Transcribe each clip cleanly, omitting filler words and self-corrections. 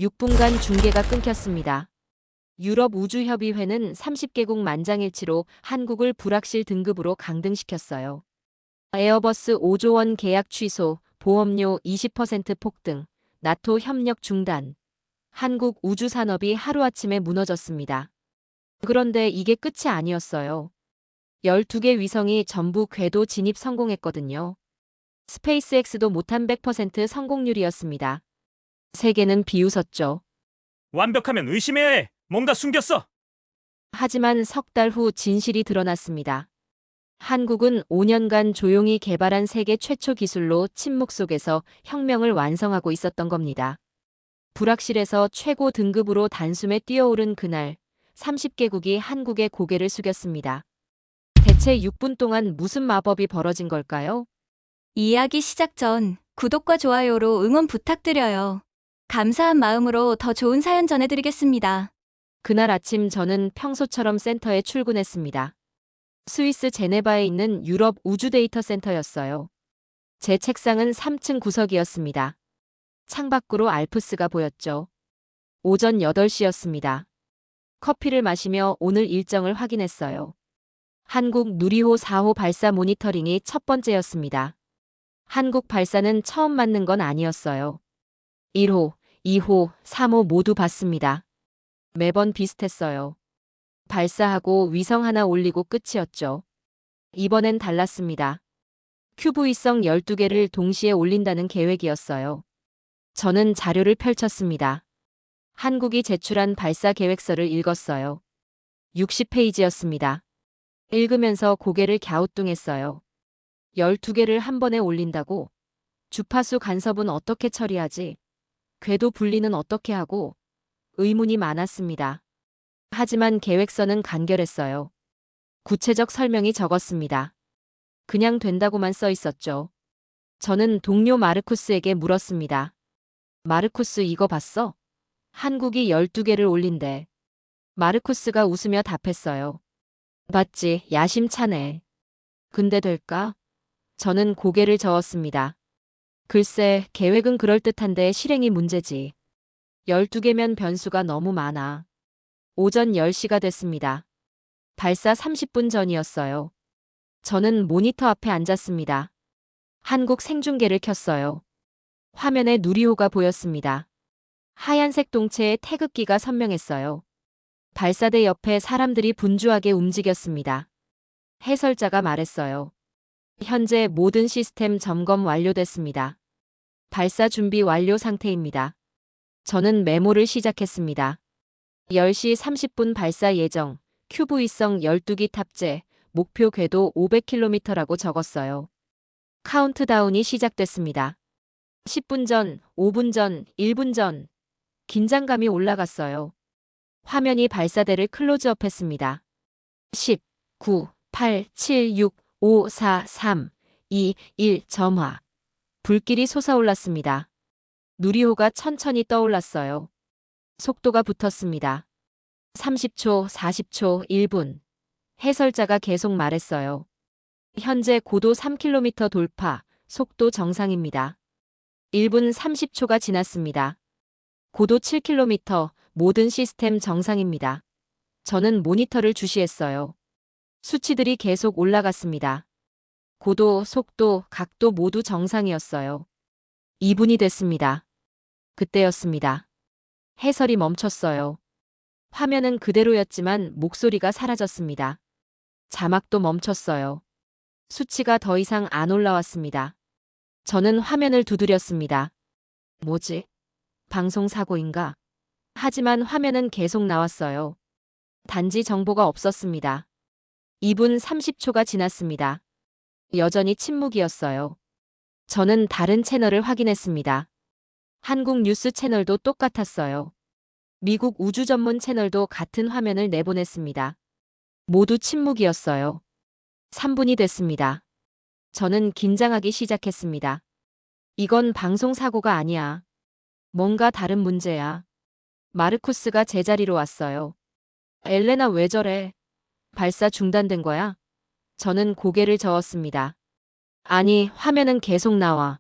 6분간 중계가 끊겼습니다. 유럽 우주협의회는 30개국 만장일치로 한국을 불확실 등급으로 강등시켰어요. 에어버스 5조 원 계약 취소, 보험료 20% 폭등, 나토 협력 중단. 한국 우주산업이 하루아침에 무너졌습니다. 그런데 이게 끝이 아니었어요. 12개 위성이 전부 궤도 진입 성공했거든요. 스페이스X도 못한 100% 성공률이었습니다. 세계는 비웃었죠. 완벽하면 의심해야 해. 뭔가 숨겼어. 하지만 석 달 후 진실이 드러났습니다. 한국은 5년간 조용히 개발한 세계 최초 기술로 침묵 속에서 혁명을 완성하고 있었던 겁니다. 불확실해서 최고 등급으로 단숨에 뛰어오른 그날, 30개국이 한국의 고개를 숙였습니다. 대체 6분 동안 무슨 마법이 벌어진 걸까요? 이야기 시작 전 구독과 좋아요로 응원 부탁드려요. 감사한 마음으로 더 좋은 사연 전해드리겠습니다. 그날 아침 저는 평소처럼 센터에 출근했습니다. 스위스 제네바에 있는 유럽 우주 데이터 센터였어요. 제 책상은 3층 구석이었습니다. 창밖으로 알프스가 보였죠. 오전 8시였습니다. 커피를 마시며 오늘 일정을 확인했어요. 한국 누리호 4호 발사 모니터링이 첫 번째였습니다. 한국 발사는 처음 맞는 건 아니었어요. 1호, 2호, 3호 모두 봤습니다. 매번 비슷했어요. 발사하고 위성 하나 올리고 끝이었죠. 이번엔 달랐습니다. 큐브 위성 12개를 동시에 올린다는 계획이었어요. 저는 자료를 펼쳤습니다. 한국이 제출한 발사 계획서를 읽었어요. 60페이지였습니다. 읽으면서 고개를 갸우뚱했어요. 12개를 한 번에 올린다고? 주파수 간섭은 어떻게 처리하지? 궤도 분리는 어떻게 하고? 의문이 많았습니다. 하지만 계획서는 간결했어요. 구체적 설명이 적었습니다. 그냥 된다고만 써 있었죠. 저는 동료 마르쿠스에게 물었습니다. 마르쿠스 이거 봤어? 한국이 12개를 올린대. 마르쿠스가 웃으며 답했어요. 봤지, 야심차네. 근데 될까? 저는 고개를 저었습니다. 글쎄, 계획은 그럴듯한데 실행이 문제지. 12개면 변수가 너무 많아. 오전 10시가 됐습니다. 발사 30분 전이었어요. 저는 모니터 앞에 앉았습니다. 한국 생중계를 켰어요. 화면에 누리호가 보였습니다. 하얀색 동체에 태극기가 선명했어요. 발사대 옆에 사람들이 분주하게 움직였습니다. 해설자가 말했어요. 현재 모든 시스템 점검 완료됐습니다. 발사 준비 완료 상태입니다. 저는 메모를 시작했습니다. 10시 30분 발사 예정, 큐브 위성 12기 탑재, 목표 궤도 500km라고 적었어요. 카운트다운이 시작됐습니다. 10분 전, 5분 전, 1분 전. 긴장감이 올라갔어요. 화면이 발사대를 클로즈업했습니다. 10, 9, 8, 7, 6, 5, 4, 3, 2, 1 점화. 불길이 솟아올랐습니다. 누리호가 천천히 떠올랐어요. 속도가 붙었습니다. 30초, 40초, 1분. 해설자가 계속 말했어요. 현재 고도 3km 돌파, 속도 정상입니다. 1분 30초가 지났습니다. 고도 7km, 모든 시스템 정상입니다. 저는 모니터를 주시했어요. 수치들이 계속 올라갔습니다. 고도, 속도, 각도 모두 정상이었어요. 2분이 됐습니다. 그때였습니다. 해설이 멈췄어요. 화면은 그대로였지만 목소리가 사라졌습니다. 자막도 멈췄어요. 수치가 더 이상 안 올라왔습니다. 저는 화면을 두드렸습니다. 뭐지? 방송 사고인가? 하지만 화면은 계속 나왔어요. 단지 정보가 없었습니다. 2분 30초가 지났습니다. 여전히 침묵이었어요. 저는 다른 채널을 확인했습니다. 한국 뉴스 채널도 똑같았어요. 미국 우주 전문 채널도 같은 화면을 내보냈습니다. 모두 침묵이었어요. 3분이 됐습니다. 저는 긴장하기 시작했습니다. 이건 방송 사고가 아니야. 뭔가 다른 문제야. 마르쿠스가 제자리로 왔어요. 엘레나 왜 저래? 발사 중단된 거야? 저는 고개를 저었습니다. 아니, 화면은 계속 나와.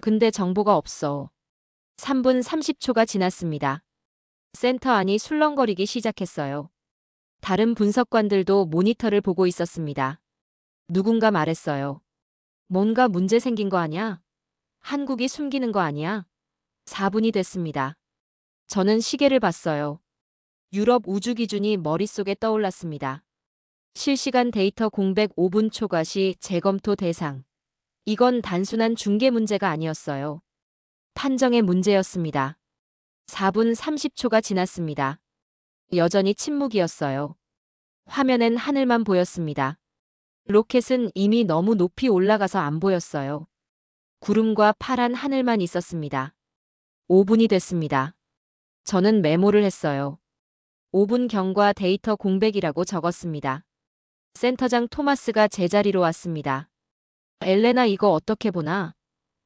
근데 정보가 없어. 3분 30초가 지났습니다. 센터 안이 술렁거리기 시작했어요. 다른 분석관들도 모니터를 보고 있었습니다. 누군가 말했어요. 뭔가 문제 생긴 거 아니야? 한국이 숨기는 거 아니야? 4분이 됐습니다. 저는 시계를 봤어요. 유럽 우주 기준이 머릿속에 떠올랐습니다. 실시간 데이터 공백 5분 초과시 재검토 대상. 이건 단순한 중계 문제가 아니었어요. 판정의 문제였습니다. 4분 30초가 지났습니다. 여전히 침묵이었어요. 화면엔 하늘만 보였습니다. 로켓은 이미 너무 높이 올라가서 안 보였어요. 구름과 파란 하늘만 있었습니다. 5분이 됐습니다. 저는 메모를 했어요. 5분 경과 데이터 공백이라고 적었습니다. 센터장 토마스가 제자리로 왔습니다. 엘레나 이거 어떻게 보나?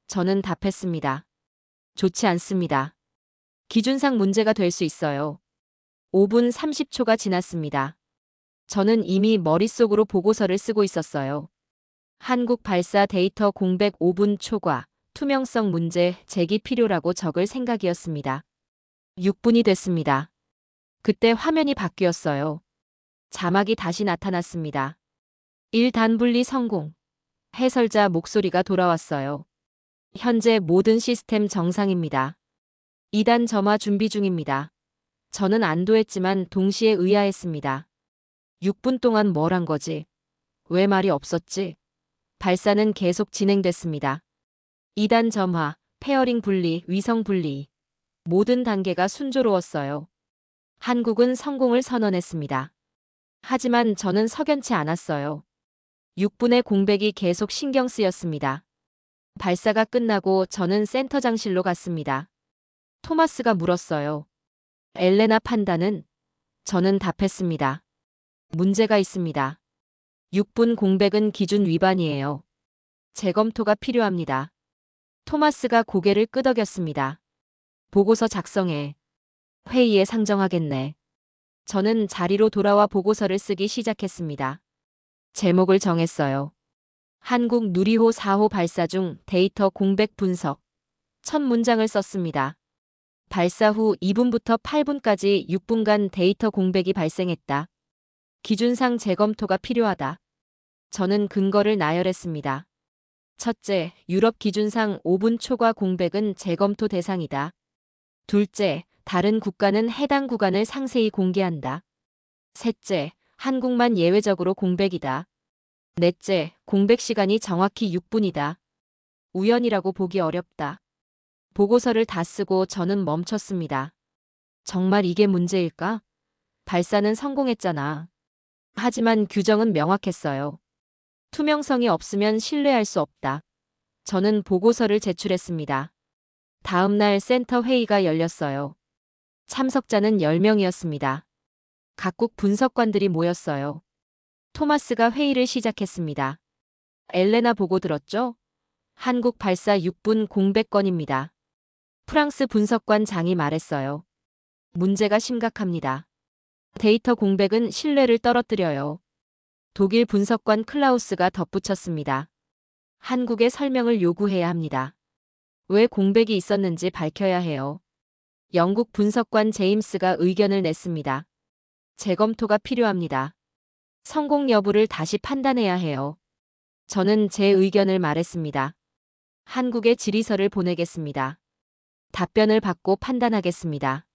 저는 답했습니다. 좋지 않습니다. 기준상 문제가 될 수 있어요. 5분 30초가 지났습니다. 저는 이미 머릿속으로 보고서를 쓰고 있었어요. 한국 발사 데이터 공백 5분 초과, 투명성 문제 제기 필요라고 적을 생각이었습니다. 6분이 됐습니다. 그때 화면이 바뀌었어요. 자막이 다시 나타났습니다. 1단 분리 성공. 해설자 목소리가 돌아왔어요. 현재 모든 시스템 정상입니다. 2단 점화 준비 중입니다. 저는 안도했지만 동시에 의아했습니다. 6분 동안 뭘 한 거지? 왜 말이 없었지? 발사는 계속 진행됐습니다. 2단 점화, 페어링 분리, 위성 분리. 모든 단계가 순조로웠어요. 한국은 성공을 선언했습니다. 하지만 저는 석연치 않았어요. 6분의 공백이 계속 신경 쓰였습니다. 발사가 끝나고 저는 센터장실로 갔습니다. 토마스가 물었어요. 엘레나 판단은? 저는 답했습니다. 문제가 있습니다. 6분 공백은 기준 위반이에요. 재검토가 필요합니다. 토마스가 고개를 끄덕였습니다. 보고서 작성해. 회의에 상정하겠네. 저는 자리로 돌아와 보고서를 쓰기 시작했습니다. 제목을 정했어요. 한국 누리호 4호 발사 중 데이터 공백 분석. 첫 문장을 썼습니다. 발사 후 2분부터 8분까지 6분간 데이터 공백이 발생했다. 기준상 재검토가 필요하다. 저는 근거를 나열했습니다. 첫째, 유럽 기준상 5분 초과 공백은 재검토 대상이다. 둘째, 다른 국가는 해당 구간을 상세히 공개한다. 셋째, 한국만 예외적으로 공백이다. 넷째, 공백 시간이 정확히 6분이다. 우연이라고 보기 어렵다. 보고서를 다 쓰고 저는 멈췄습니다. 정말 이게 문제일까? 발사는 성공했잖아. 하지만 규정은 명확했어요. 투명성이 없으면 신뢰할 수 없다. 저는 보고서를 제출했습니다. 다음 날 센터 회의가 열렸어요. 참석자는 10명이었습니다. 각국 분석관들이 모였어요. 토마스가 회의를 시작했습니다. 엘레나 보고 들었죠? 한국 발사 6분 공백 건입니다. 프랑스 분석관 장이 말했어요. 문제가 심각합니다. 데이터 공백은 신뢰를 떨어뜨려요. 독일 분석관 클라우스가 덧붙였습니다. 한국에 설명을 요구해야 합니다. 왜 공백이 있었는지 밝혀야 해요. 영국 분석관 제임스가 의견을 냈습니다. 재검토가 필요합니다. 성공 여부를 다시 판단해야 해요. 저는 제 의견을 말했습니다. 한국에 질의서를 보내겠습니다. 답변을 받고 판단하겠습니다.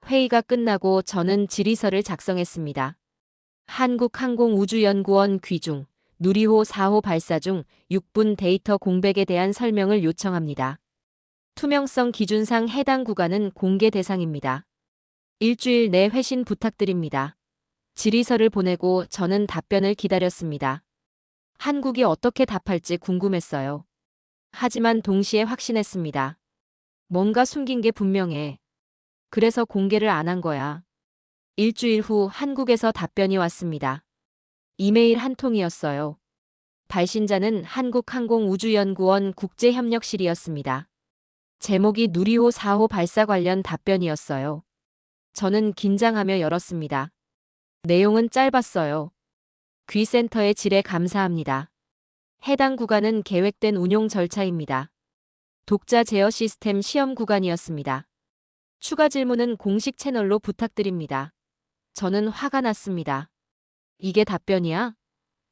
회의가 끝나고 저는 질의서를 작성했습니다. 한국항공우주연구원 귀중, 누리호 4호 발사 중 6분 데이터 공백에 대한 설명을 요청합니다. 투명성 기준상 해당 구간은 공개 대상입니다. 일주일 내 회신 부탁드립니다. 질의서를 보내고 저는 답변을 기다렸습니다. 한국이 어떻게 답할지 궁금했어요. 하지만 동시에 확신했습니다. 뭔가 숨긴 게 분명해. 그래서 공개를 안 한 거야. 일주일 후 한국에서 답변이 왔습니다. 이메일 한 통이었어요. 발신자는 한국항공우주연구원 국제협력실이었습니다. 제목이 누리호 4호 발사 관련 답변이었어요. 저는 긴장하며 열었습니다. 내용은 짧았어요. 귀센터의 질에 감사합니다. 해당 구간은 계획된 운용 절차입니다. 독자 제어 시스템 시험 구간이었습니다. 추가 질문은 공식 채널로 부탁드립니다. 저는 화가 났습니다. 이게 답변이야?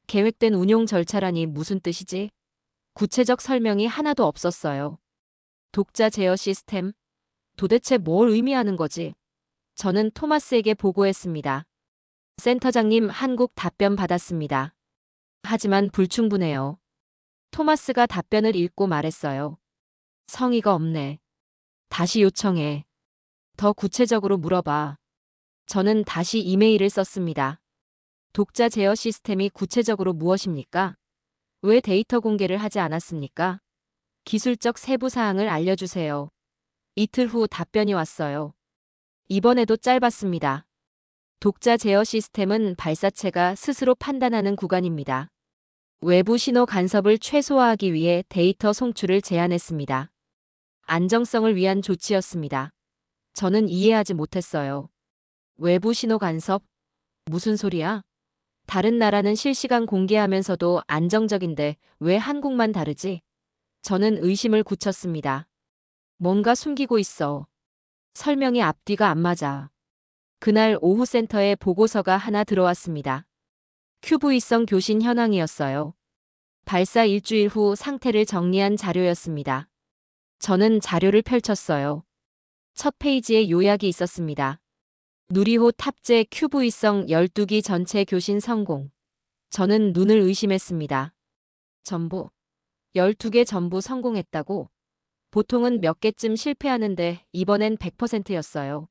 계획된 운용 절차라니 무슨 뜻이지? 구체적 설명이 하나도 없었어요. 독자 제어 시스템? 도대체 뭘 의미하는 거지? 저는 토마스에게 보고했습니다. 센터장님, 한국 답변 받았습니다. 하지만 불충분해요. 토마스가 답변을 읽고 말했어요. 성의가 없네. 다시 요청해. 더 구체적으로 물어봐. 저는 다시 이메일을 썼습니다. 독자 제어 시스템이 구체적으로 무엇입니까? 왜 데이터 공개를 하지 않았습니까? 기술적 세부 사항을 알려주세요. 이틀 후 답변이 왔어요. 이번에도 짧았습니다. 독자 제어 시스템은 발사체가 스스로 판단하는 구간입니다. 외부 신호 간섭을 최소화하기 위해 데이터 송출을 제한했습니다. 안정성을 위한 조치였습니다. 저는 이해하지 못했어요. 외부 신호 간섭? 무슨 소리야? 다른 나라는 실시간 공개하면서도 안정적인데 왜 한국만 다르지? 저는 의심을 굳혔습니다. 뭔가 숨기고 있어. 설명이 앞뒤가 안 맞아. 그날 오후 센터에 보고서가 하나 들어왔습니다. QV성 교신 현황이었어요. 발사 일주일 후 상태를 정리한 자료였습니다. 저는 자료를 펼쳤어요. 첫 페이지에 요약이 있었습니다. 누리호 탑재 QV성 12기 전체 교신 성공. 저는 눈을 의심했습니다. 전부 12개 전부 성공했다고? 보통은 몇 개쯤 실패하는데 이번엔 100%였어요.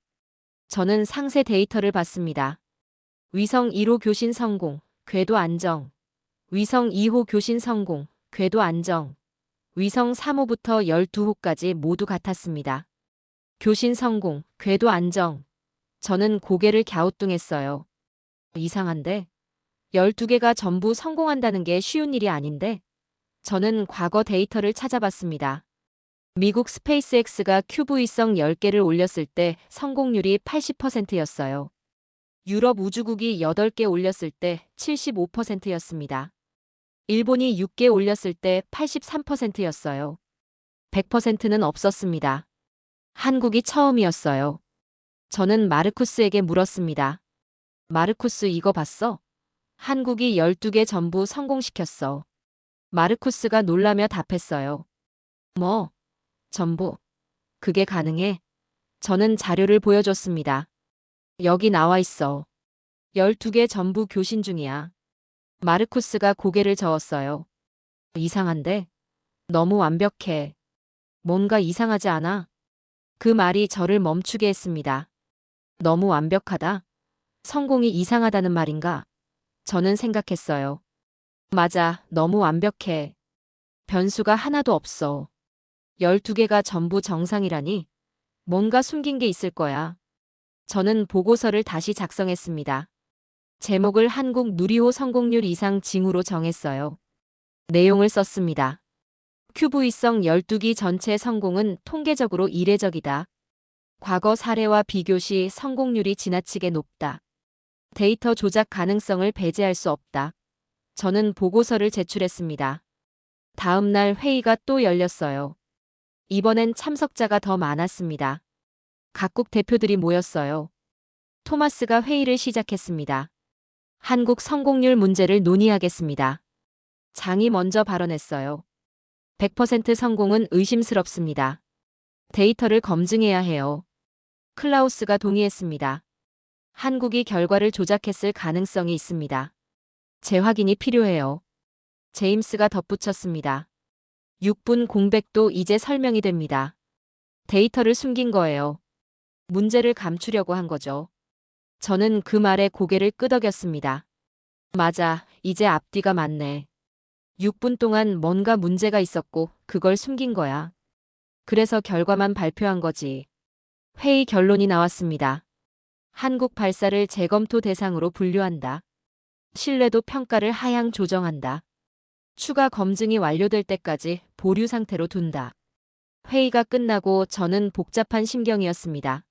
저는 상세 데이터를 봤습니다. 위성 1호 교신 성공, 궤도 안정. 위성 2호 교신 성공, 궤도 안정. 위성 3호부터 12호까지 모두 같았습니다. 교신 성공, 궤도 안정. 저는 고개를 갸우뚱했어요. 이상한데? 12개가 전부 성공한다는 게 쉬운 일이 아닌데? 저는 과거 데이터를 찾아봤습니다. 미국 스페이스X가 QV성 10개를 올렸을 때 성공률이 80%였어요. 유럽 우주국이 8개 올렸을 때 75%였습니다. 일본이 6개 올렸을 때 83%였어요. 100%는 없었습니다. 한국이 처음이었어요. 저는 마르쿠스에게 물었습니다. 마르쿠스 이거 봤어? 한국이 12개 전부 성공시켰어. 마르쿠스가 놀라며 답했어요. 뭐? 전부. 그게 가능해? 저는 자료를 보여줬습니다. 여기 나와 있어. 12개 전부 교신 중이야. 마르쿠스가 고개를 저었어요. 이상한데? 너무 완벽해. 뭔가 이상하지 않아? 그 말이 저를 멈추게 했습니다. 너무 완벽하다? 성공이 이상하다는 말인가? 저는 생각했어요. 맞아, 너무 완벽해. 변수가 하나도 없어. 12개가 전부 정상이라니? 뭔가 숨긴 게 있을 거야. 저는 보고서를 다시 작성했습니다. 제목을 한국 누리호 성공률 이상 징후로 정했어요. 내용을 썼습니다. QV성 12기 전체 성공은 통계적으로 이례적이다. 과거 사례와 비교 시 성공률이 지나치게 높다. 데이터 조작 가능성을 배제할 수 없다. 저는 보고서를 제출했습니다. 다음 날 회의가 또 열렸어요. 이번엔 참석자가 더 많았습니다. 각국 대표들이 모였어요. 토마스가 회의를 시작했습니다. 한국 성공률 문제를 논의하겠습니다. 장이 먼저 발언했어요. 100% 성공은 의심스럽습니다. 데이터를 검증해야 해요. 클라우스가 동의했습니다. 한국이 결과를 조작했을 가능성이 있습니다. 재확인이 필요해요. 제임스가 덧붙였습니다. 6분 공백도 이제 설명이 됩니다. 데이터를 숨긴 거예요. 문제를 감추려고 한 거죠. 저는 그 말에 고개를 끄덕였습니다. 맞아, 이제 앞뒤가 맞네. 6분 동안 뭔가 문제가 있었고 그걸 숨긴 거야. 그래서 결과만 발표한 거지. 회의 결론이 나왔습니다. 한국 발사를 재검토 대상으로 분류한다. 신뢰도 평가를 하향 조정한다. 추가 검증이 완료될 때까지 보류 상태로 둔다. 회의가 끝나고 저는 복잡한 심경이었습니다.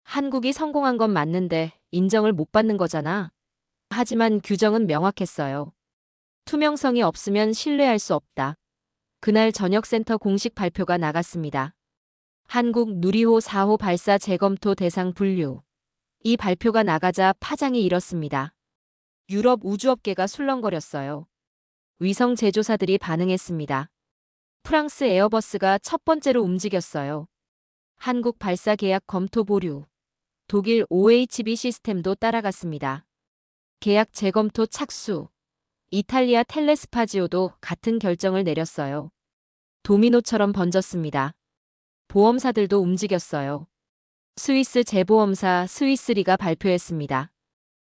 한국이 성공한 건 맞는데 인정을 못 받는 거잖아. 하지만 규정은 명확했어요. 투명성이 없으면 신뢰할 수 없다. 그날 저녁 센터 공식 발표가 나갔습니다. 한국 누리호 4호 발사 재검토 대상 분류. 이 발표가 나가자 파장이 일었습니다. 유럽 우주업계가 술렁거렸어요. 위성 제조사들이 반응했습니다. 프랑스 에어버스가 첫 번째로 움직였어요. 한국 발사 계약 검토 보류. 독일 OHB 시스템도 따라갔습니다. 계약 재검토 착수. 이탈리아 텔레스파지오도 같은 결정을 내렸어요. 도미노처럼 번졌습니다. 보험사들도 움직였어요. 스위스 제보험사 스위스리가 발표했습니다.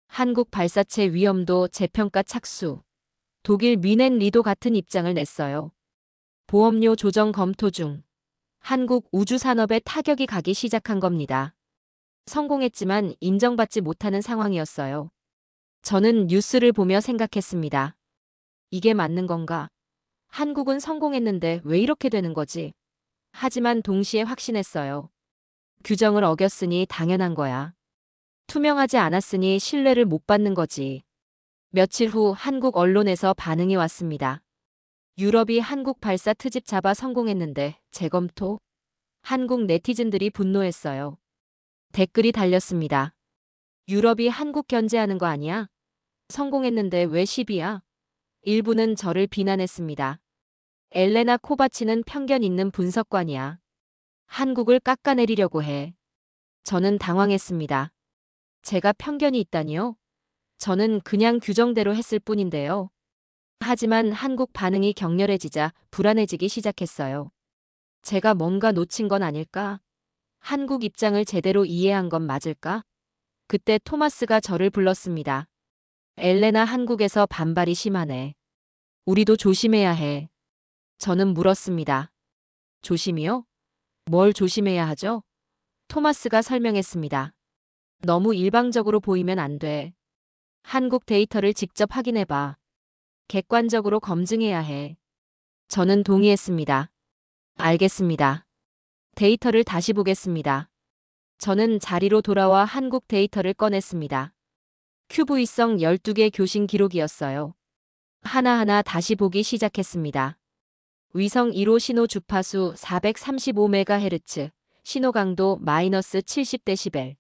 한국 발사체 위험도 재평가 착수. 독일 뮌헨 리도 같은 입장을 냈어요. 보험료 조정 검토 중. 한국 우주산업에 타격이 가기 시작한 겁니다. 성공했지만 인정받지 못하는 상황이었어요. 저는 뉴스를 보며 생각했습니다. 이게 맞는 건가? 한국은 성공했는데 왜 이렇게 되는 거지? 하지만 동시에 확신했어요. 규정을 어겼으니 당연한 거야. 투명하지 않았으니 신뢰를 못 받는 거지. 며칠 후 한국 언론에서 반응이 왔습니다. 유럽이 한국 발사 트집 잡아 성공했는데 재검토? 한국 네티즌들이 분노했어요. 댓글이 달렸습니다. 유럽이 한국 견제하는 거 아니야? 성공했는데 왜 시비야? 일부는 저를 비난했습니다. 엘레나 코바치는 편견 있는 분석관이야. 한국을 깎아내리려고 해. 저는 당황했습니다. 제가 편견이 있다니요? 저는 그냥 규정대로 했을 뿐인데요. 하지만 한국 반응이 격렬해지자 불안해지기 시작했어요. 제가 뭔가 놓친 건 아닐까? 한국 입장을 제대로 이해한 건 맞을까? 그때 토마스가 저를 불렀습니다. 엘레나, 한국에서 반발이 심하네. 우리도 조심해야 해. 저는 물었습니다. 조심이요? 뭘 조심해야 하죠? 토마스가 설명했습니다. 너무 일방적으로 보이면 안 돼. 한국 데이터를 직접 확인해봐. 객관적으로 검증해야 해. 저는 동의했습니다. 알겠습니다. 데이터를 다시 보겠습니다. 저는 자리로 돌아와 한국 데이터를 꺼냈습니다. QV성 12개 교신 기록이었어요. 하나하나 다시 보기 시작했습니다. 위성 1호 신호 주파수 435MHz, 신호 강도 마이너스 70dB.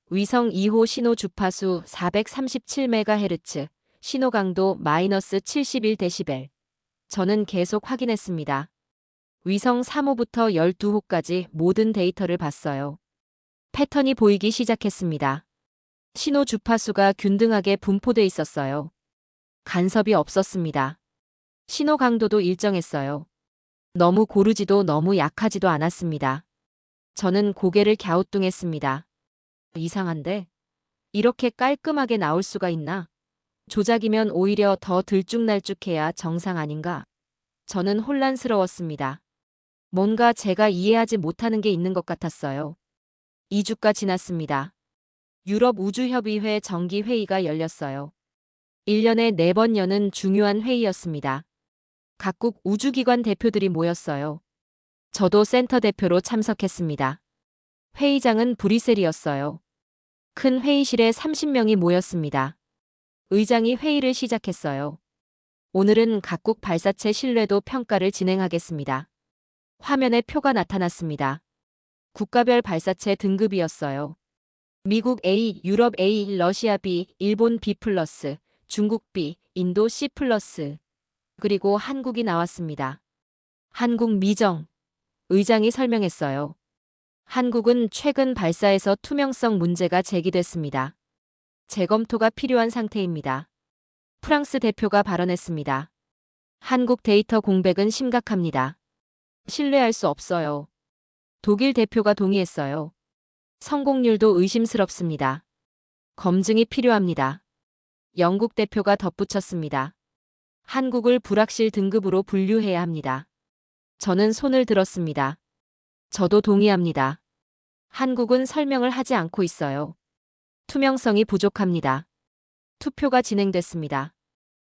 위성 2호 신호 주파수 437MHz, 신호 강도 마이너스 71dB. 저는 계속 확인했습니다. 위성 3호부터 12호까지 모든 데이터를 봤어요. 패턴이 보이기 시작했습니다. 신호 주파수가 균등하게 분포돼 있었어요. 간섭이 없었습니다. 신호 강도도 일정했어요. 너무 고르지도 너무 약하지도 않았습니다. 저는 고개를 갸우뚱했습니다. 이상한데? 이렇게 깔끔하게 나올 수가 있나? 조작이면 오히려 더 들쭉날쭉해야 정상 아닌가? 저는 혼란스러웠습니다. 뭔가 제가 이해하지 못하는 게 있는 것 같았어요. 2주가 지났습니다. 유럽 우주협의회 정기회의가 열렸어요. 1년에 4번 여는 중요한 회의였습니다. 각국 우주기관 대표들이 모였어요. 저도 센터 대표로 참석했습니다. 회의장은 브뤼셀이었어요. 큰 회의실에 30명이 모였습니다. 의장이 회의를 시작했어요. 오늘은 각국 발사체 신뢰도 평가를 진행하겠습니다. 화면에 표가 나타났습니다. 국가별 발사체 등급이었어요. 미국 A, 유럽 A, 러시아 B, 일본 B+, 중국 B, 인도 C+, 그리고 한국이 나왔습니다. 한국 미정. 의장이 설명했어요. 한국은 최근 발사에서 투명성 문제가 제기됐습니다. 재검토가 필요한 상태입니다. 프랑스 대표가 발언했습니다. 한국 데이터 공백은 심각합니다. 신뢰할 수 없어요. 독일 대표가 동의했어요. 성공률도 의심스럽습니다. 검증이 필요합니다. 영국 대표가 덧붙였습니다. 한국을 불확실 등급으로 분류해야 합니다. 저는 손을 들었습니다. 저도 동의합니다. 한국은 설명을 하지 않고 있어요. 투명성이 부족합니다. 투표가 진행됐습니다.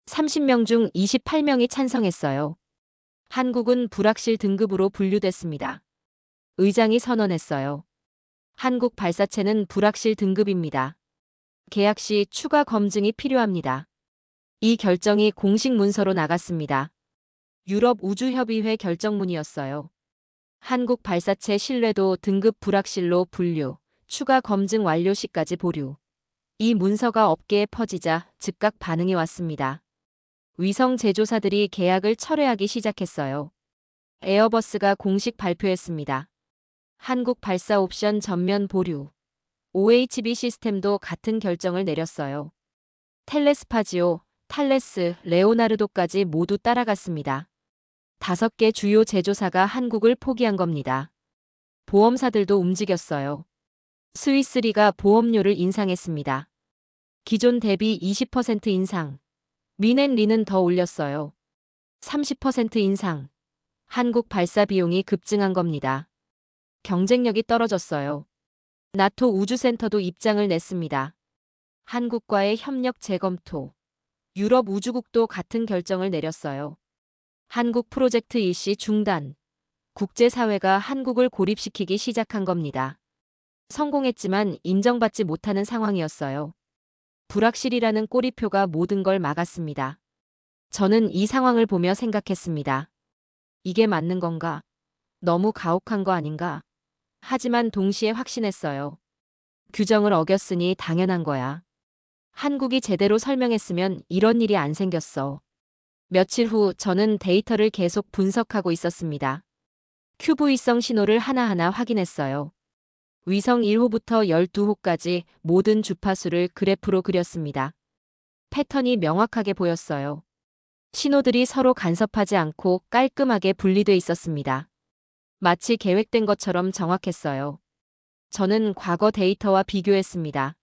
30명 중 28명이 찬성했어요. 한국은 불확실 등급으로 분류됐습니다. 의장이 선언했어요. 한국 발사체는 불확실 등급입니다. 계약 시 추가 검증이 필요합니다. 이 결정이 공식 문서로 나갔습니다. 유럽 우주협의회 결정문이었어요. 한국 발사체 신뢰도 등급 불확실로 분류, 추가 검증 완료 시까지 보류. 이 문서가 업계에 퍼지자 즉각 반응이 왔습니다. 위성 제조사들이 계약을 철회하기 시작했어요. 에어버스가 공식 발표했습니다. 한국 발사 옵션 전면 보류. OHB 시스템도 같은 결정을 내렸어요. 텔레스파지오, 탈레스, 레오나르도까지 모두 따라갔습니다. 5개 주요 제조사가 한국을 포기한 겁니다. 보험사들도 움직였어요. 스위스리가 보험료를 인상했습니다. 기존 대비 20% 인상. 미넨리는 더 올렸어요. 30% 인상. 한국 발사 비용이 급증한 겁니다. 경쟁력이 떨어졌어요. 나토 우주센터도 입장을 냈습니다. 한국과의 협력 재검토. 유럽 우주국도 같은 결정을 내렸어요. 한국 프로젝트 일시 중단. 국제사회가 한국을 고립시키기 시작한 겁니다. 성공했지만 인정받지 못하는 상황이었어요. 불확실이라는 꼬리표가 모든 걸 막았습니다. 저는 이 상황을 보며 생각했습니다. 이게 맞는 건가? 너무 가혹한 거 아닌가? 하지만 동시에 확신했어요. 규정을 어겼으니 당연한 거야. 한국이 제대로 설명했으면 이런 일이 안 생겼어. 며칠 후 저는 데이터를 계속 분석하고 있었습니다. 큐브위성 신호를 하나하나 확인했어요. 위성 1호부터 12호까지 모든 주파수를 그래프로 그렸습니다. 패턴이 명확하게 보였어요. 신호들이 서로 간섭하지 않고 깔끔하게 분리돼 있었습니다. 마치 계획된 것처럼 정확했어요. 저는 과거 데이터와 비교했습니다.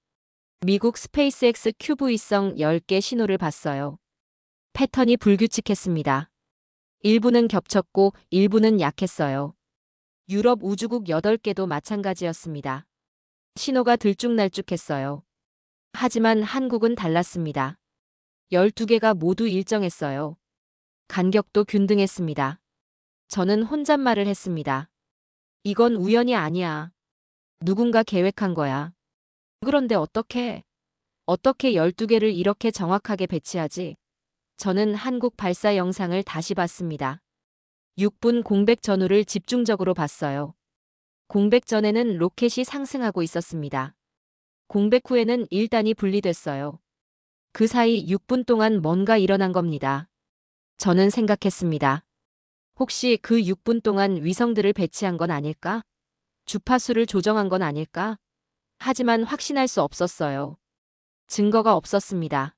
미국 스페이스X 큐브 위성 10개 신호를 봤어요. 패턴이 불규칙했습니다. 일부는 겹쳤고 일부는 약했어요. 유럽 우주국 8개도 마찬가지였습니다. 신호가 들쭉날쭉했어요. 하지만 한국은 달랐습니다. 12개가 모두 일정했어요. 간격도 균등했습니다. 저는 혼잣말을 했습니다. 이건 우연이 아니야. 누군가 계획한 거야. 그런데 어떻게 12개를 이렇게 정확하게 배치하지? 저는 한국 발사 영상을 다시 봤습니다. 6분 공백 전후를 집중적으로 봤어요. 공백 전에는 로켓이 상승하고 있었습니다. 공백 후에는 1단이 분리됐어요. 그 사이 6분 동안 뭔가 일어난 겁니다. 저는 생각했습니다. 혹시 그 6분 동안 위성들을 배치한 건 아닐까? 주파수를 조정한 건 아닐까? 하지만 확신할 수 없었어요. 증거가 없었습니다.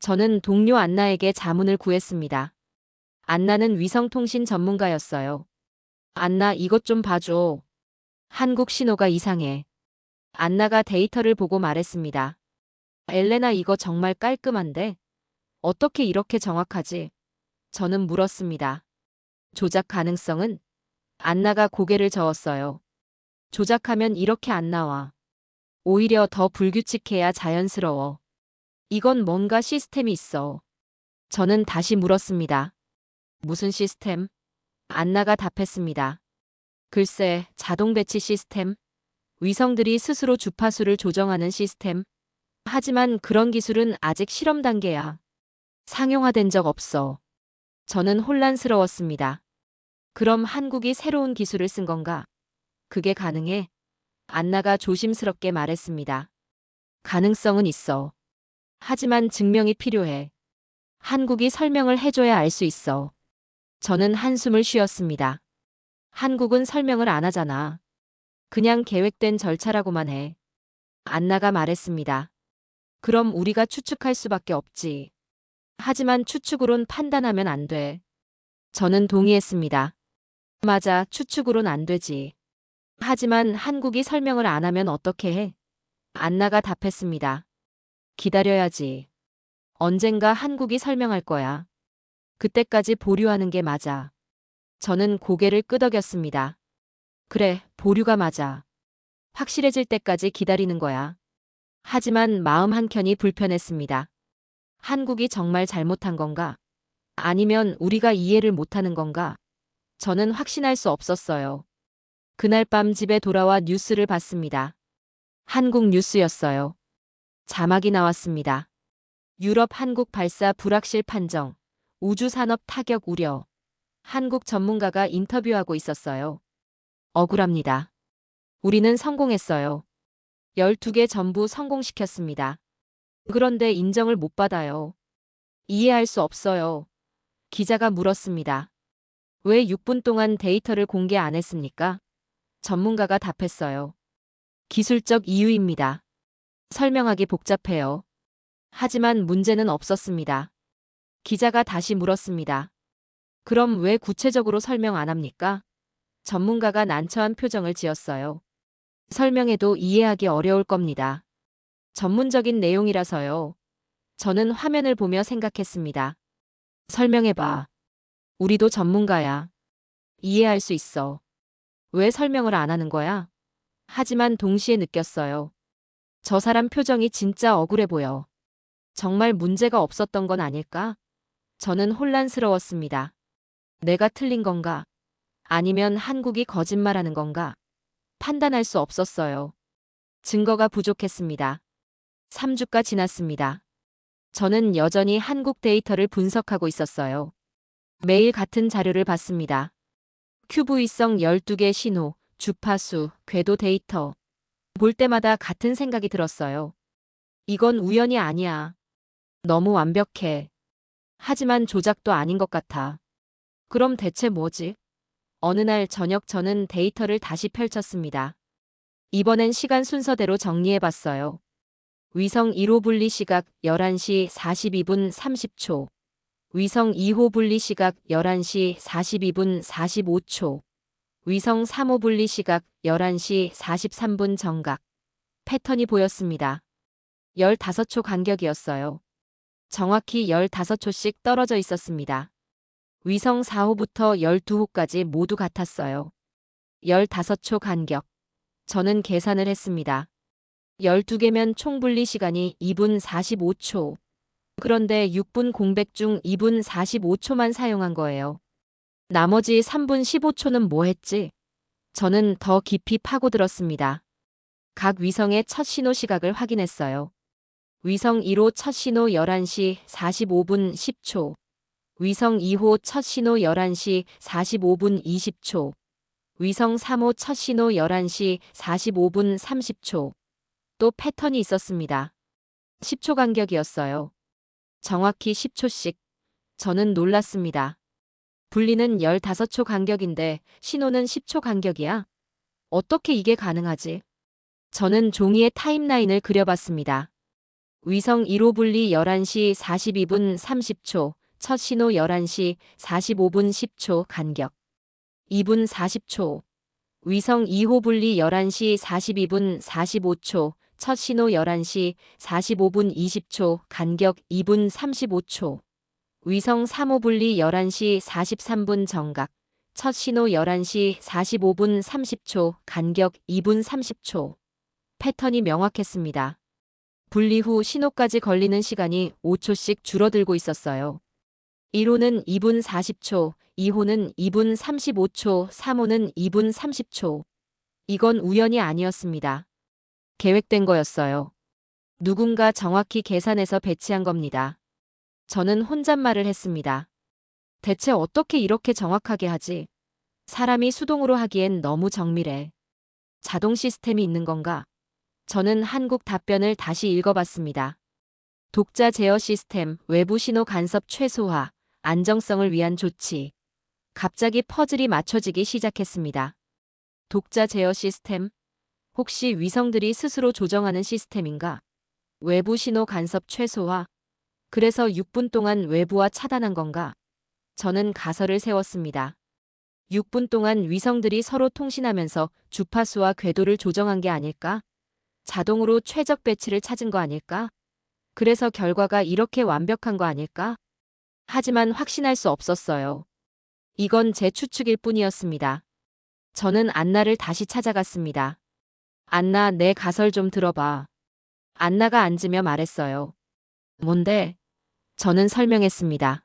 저는 동료 안나에게 자문을 구했습니다. 안나는 위성통신 전문가였어요. 안나, 이것 좀 봐줘. 한국 신호가 이상해. 안나가 데이터를 보고 말했습니다. 엘레나, 이거 정말 깔끔한데? 어떻게 이렇게 정확하지? 저는 물었습니다. 조작 가능성은? 안나가 고개를 저었어요. 조작하면 이렇게 안 나와. 오히려 더 불규칙해야 자연스러워. 이건 뭔가 시스템이 있어. 저는 다시 물었습니다. 무슨 시스템? 안나가 답했습니다. 글쎄, 자동 배치 시스템? 위성들이 스스로 주파수를 조정하는 시스템? 하지만 그런 기술은 아직 실험 단계야. 상용화된 적 없어. 저는 혼란스러웠습니다. 그럼 한국이 새로운 기술을 쓴 건가? 그게 가능해? 안나가 조심스럽게 말했습니다. 가능성은 있어. 하지만 증명이 필요해. 한국이 설명을 해줘야 알 수 있어. 저는 한숨을 쉬었습니다. 한국은 설명을 안 하잖아. 그냥 계획된 절차라고만 해. 안나가 말했습니다. 그럼 우리가 추측할 수밖에 없지. 하지만 추측으론 판단하면 안 돼. 저는 동의했습니다. 맞아, 추측으론 안 되지. 하지만 한국이 설명을 안 하면 어떻게 해? 안나가 답했습니다. 기다려야지. 언젠가 한국이 설명할 거야. 그때까지 보류하는 게 맞아. 저는 고개를 끄덕였습니다. 그래, 보류가 맞아. 확실해질 때까지 기다리는 거야. 하지만 마음 한켠이 불편했습니다. 한국이 정말 잘못한 건가? 아니면 우리가 이해를 못하는 건가? 저는 확신할 수 없었어요. 그날 밤 집에 돌아와 뉴스를 봤습니다. 한국 뉴스였어요. 자막이 나왔습니다. 유럽 한국 발사 불확실 판정, 우주산업 타격 우려. 한국 전문가가 인터뷰하고 있었어요. 억울합니다. 우리는 성공했어요. 12개 전부 성공시켰습니다. 그런데 인정을 못 받아요. 이해할 수 없어요. 기자가 물었습니다. 왜 6분 동안 데이터를 공개 안 했습니까? 전문가가 답했어요. 기술적 이유입니다. 설명하기 복잡해요. 하지만 문제는 없었습니다. 기자가 다시 물었습니다. 그럼 왜 구체적으로 설명 안 합니까? 전문가가 난처한 표정을 지었어요. 설명해도 이해하기 어려울 겁니다. 전문적인 내용이라서요. 저는 화면을 보며 생각했습니다. 설명해봐. 우리도 전문가야. 이해할 수 있어. 왜 설명을 안 하는 거야? 하지만 동시에 느꼈어요. 저 사람 표정이 진짜 억울해 보여. 정말 문제가 없었던 건 아닐까? 저는 혼란스러웠습니다. 내가 틀린 건가? 아니면 한국이 거짓말하는 건가? 판단할 수 없었어요. 증거가 부족했습니다. 3주가 지났습니다. 저는 여전히 한국 데이터를 분석하고 있었어요. 매일 같은 자료를 봤습니다. 큐브위성 12개 신호, 주파수, 궤도 데이터. 볼 때마다 같은 생각이 들었어요. 이건 우연이 아니야. 너무 완벽해. 하지만 조작도 아닌 것 같아. 그럼 대체 뭐지? 어느 날 저녁 저는 데이터를 다시 펼쳤습니다. 이번엔 시간 순서대로 정리해봤어요. 위성 1호 분리 시각 11시 42분 30초. 위성 2호 분리 시각 11시 42분 45초. 위성 3호 분리 시각 11시 43분 정각. 패턴이 보였습니다. 15초 간격이었어요. 정확히 15초씩 떨어져 있었습니다. 위성 4호부터 12호까지 모두 같았어요. 15초 간격. 저는 계산을 했습니다. 12개면 총 분리 시간이 2분 45초. 그런데 6분 공백 중 2분 45초만 사용한 거예요. 나머지 3분 15초는 뭐 했지? 저는 더 깊이 파고들었습니다. 각 위성의 첫 신호 시각을 확인했어요. 위성 1호 첫 신호 11시 45분 10초. 위성 2호 첫 신호 11시 45분 20초. 위성 3호 첫 신호 11시 45분 30초. 또 패턴이 있었습니다. 10초 간격이었어요. 정확히 10초씩. 저는 놀랐습니다. 분리는 15초 간격인데 신호는 10초 간격이야? 어떻게 이게 가능하지? 저는 종이에 타임라인을 그려봤습니다. 위성 1호 분리 11시 42분 30초, 첫 신호 11시 45분 10초 간격. 2분 40초. 위성 2호 분리 11시 42분 45초, 첫 신호 11시 45분 20초 간격 2분 35초. 위성 3호 분리 11시 43분 정각, 첫 신호 11시 45분 30초 간격 2분 30초. 패턴이 명확했습니다. 분리 후 신호까지 걸리는 시간이 5초씩 줄어들고 있었어요. 1호는 2분 40초, 2호는 2분 35초, 3호는 2분 30초. 이건 우연이 아니었습니다. 계획된 거였어요. 누군가 정확히 계산해서 배치한 겁니다. 저는 혼잣말을 했습니다. 대체 어떻게 이렇게 정확하게 하지? 사람이 수동으로 하기엔 너무 정밀해. 자동 시스템이 있는 건가? 저는 한국 답변을 다시 읽어봤습니다. 독자 제어 시스템, 외부 신호 간섭 최소화, 안정성을 위한 조치. 갑자기 퍼즐이 맞춰지기 시작했습니다. 독자 제어 시스템? 혹시 위성들이 스스로 조정하는 시스템인가? 외부 신호 간섭 최소화? 그래서 6분 동안 외부와 차단한 건가? 저는 가설을 세웠습니다. 6분 동안 위성들이 서로 통신하면서 주파수와 궤도를 조정한 게 아닐까? 자동으로 최적 배치를 찾은 거 아닐까? 그래서 결과가 이렇게 완벽한 거 아닐까? 하지만 확신할 수 없었어요. 이건 제 추측일 뿐이었습니다. 저는 안나를 다시 찾아갔습니다. 안나, 내 가설 좀 들어봐. 안나가 앉으며 말했어요. 뭔데? 저는 설명했습니다.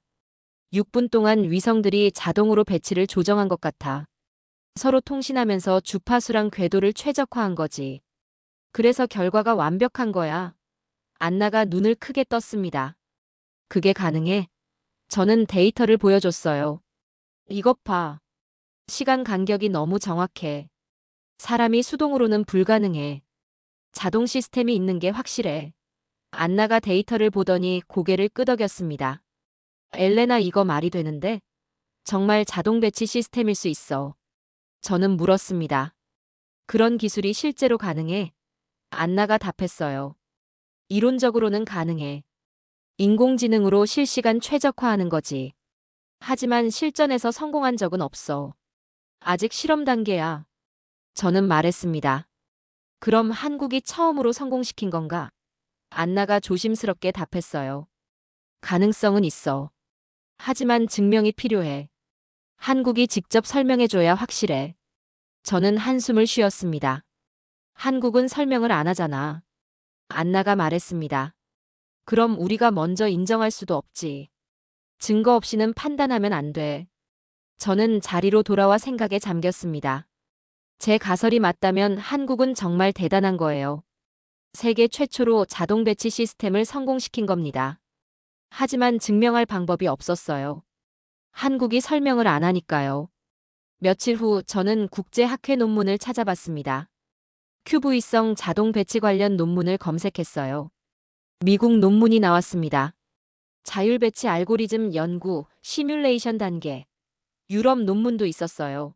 6분 동안 위성들이 자동으로 배치를 조정한 것 같아. 서로 통신하면서 주파수랑 궤도를 최적화한 거지. 그래서 결과가 완벽한 거야. 안나가 눈을 크게 떴습니다. 그게 가능해? 저는 데이터를 보여줬어요. 이것 봐. 시간 간격이 너무 정확해. 사람이 수동으로는 불가능해. 자동 시스템이 있는 게 확실해. 안나가 데이터를 보더니 고개를 끄덕였습니다. 엘레나, 이거 말이 되는데? 정말 자동 배치 시스템일 수 있어? 저는 물었습니다. 그런 기술이 실제로 가능해? 안나가 답했어요. 이론적으로는 가능해. 인공지능으로 실시간 최적화하는 거지. 하지만 실전에서 성공한 적은 없어. 아직 실험 단계야. 저는 말했습니다. 그럼 한국이 처음으로 성공시킨 건가? 안나가 조심스럽게 답했어요. 가능성은 있어. 하지만 증명이 필요해. 한국이 직접 설명해줘야 확실해. 저는 한숨을 쉬었습니다. 한국은 설명을 안 하잖아. 안나가 말했습니다. 그럼 우리가 먼저 인정할 수도 없지. 증거 없이는 판단하면 안 돼. 저는 자리로 돌아와 생각에 잠겼습니다. 제 가설이 맞다면 한국은 정말 대단한 거예요. 세계 최초로 자동 배치 시스템을 성공시킨 겁니다. 하지만 증명할 방법이 없었어요. 한국이 설명을 안 하니까요. 며칠 후 저는 국제학회 논문을 찾아봤습니다. QV성 자동 배치 관련 논문을 검색했어요. 미국 논문이 나왔습니다. 자율 배치 알고리즘 연구, 시뮬레이션 단계. 유럽 논문도 있었어요.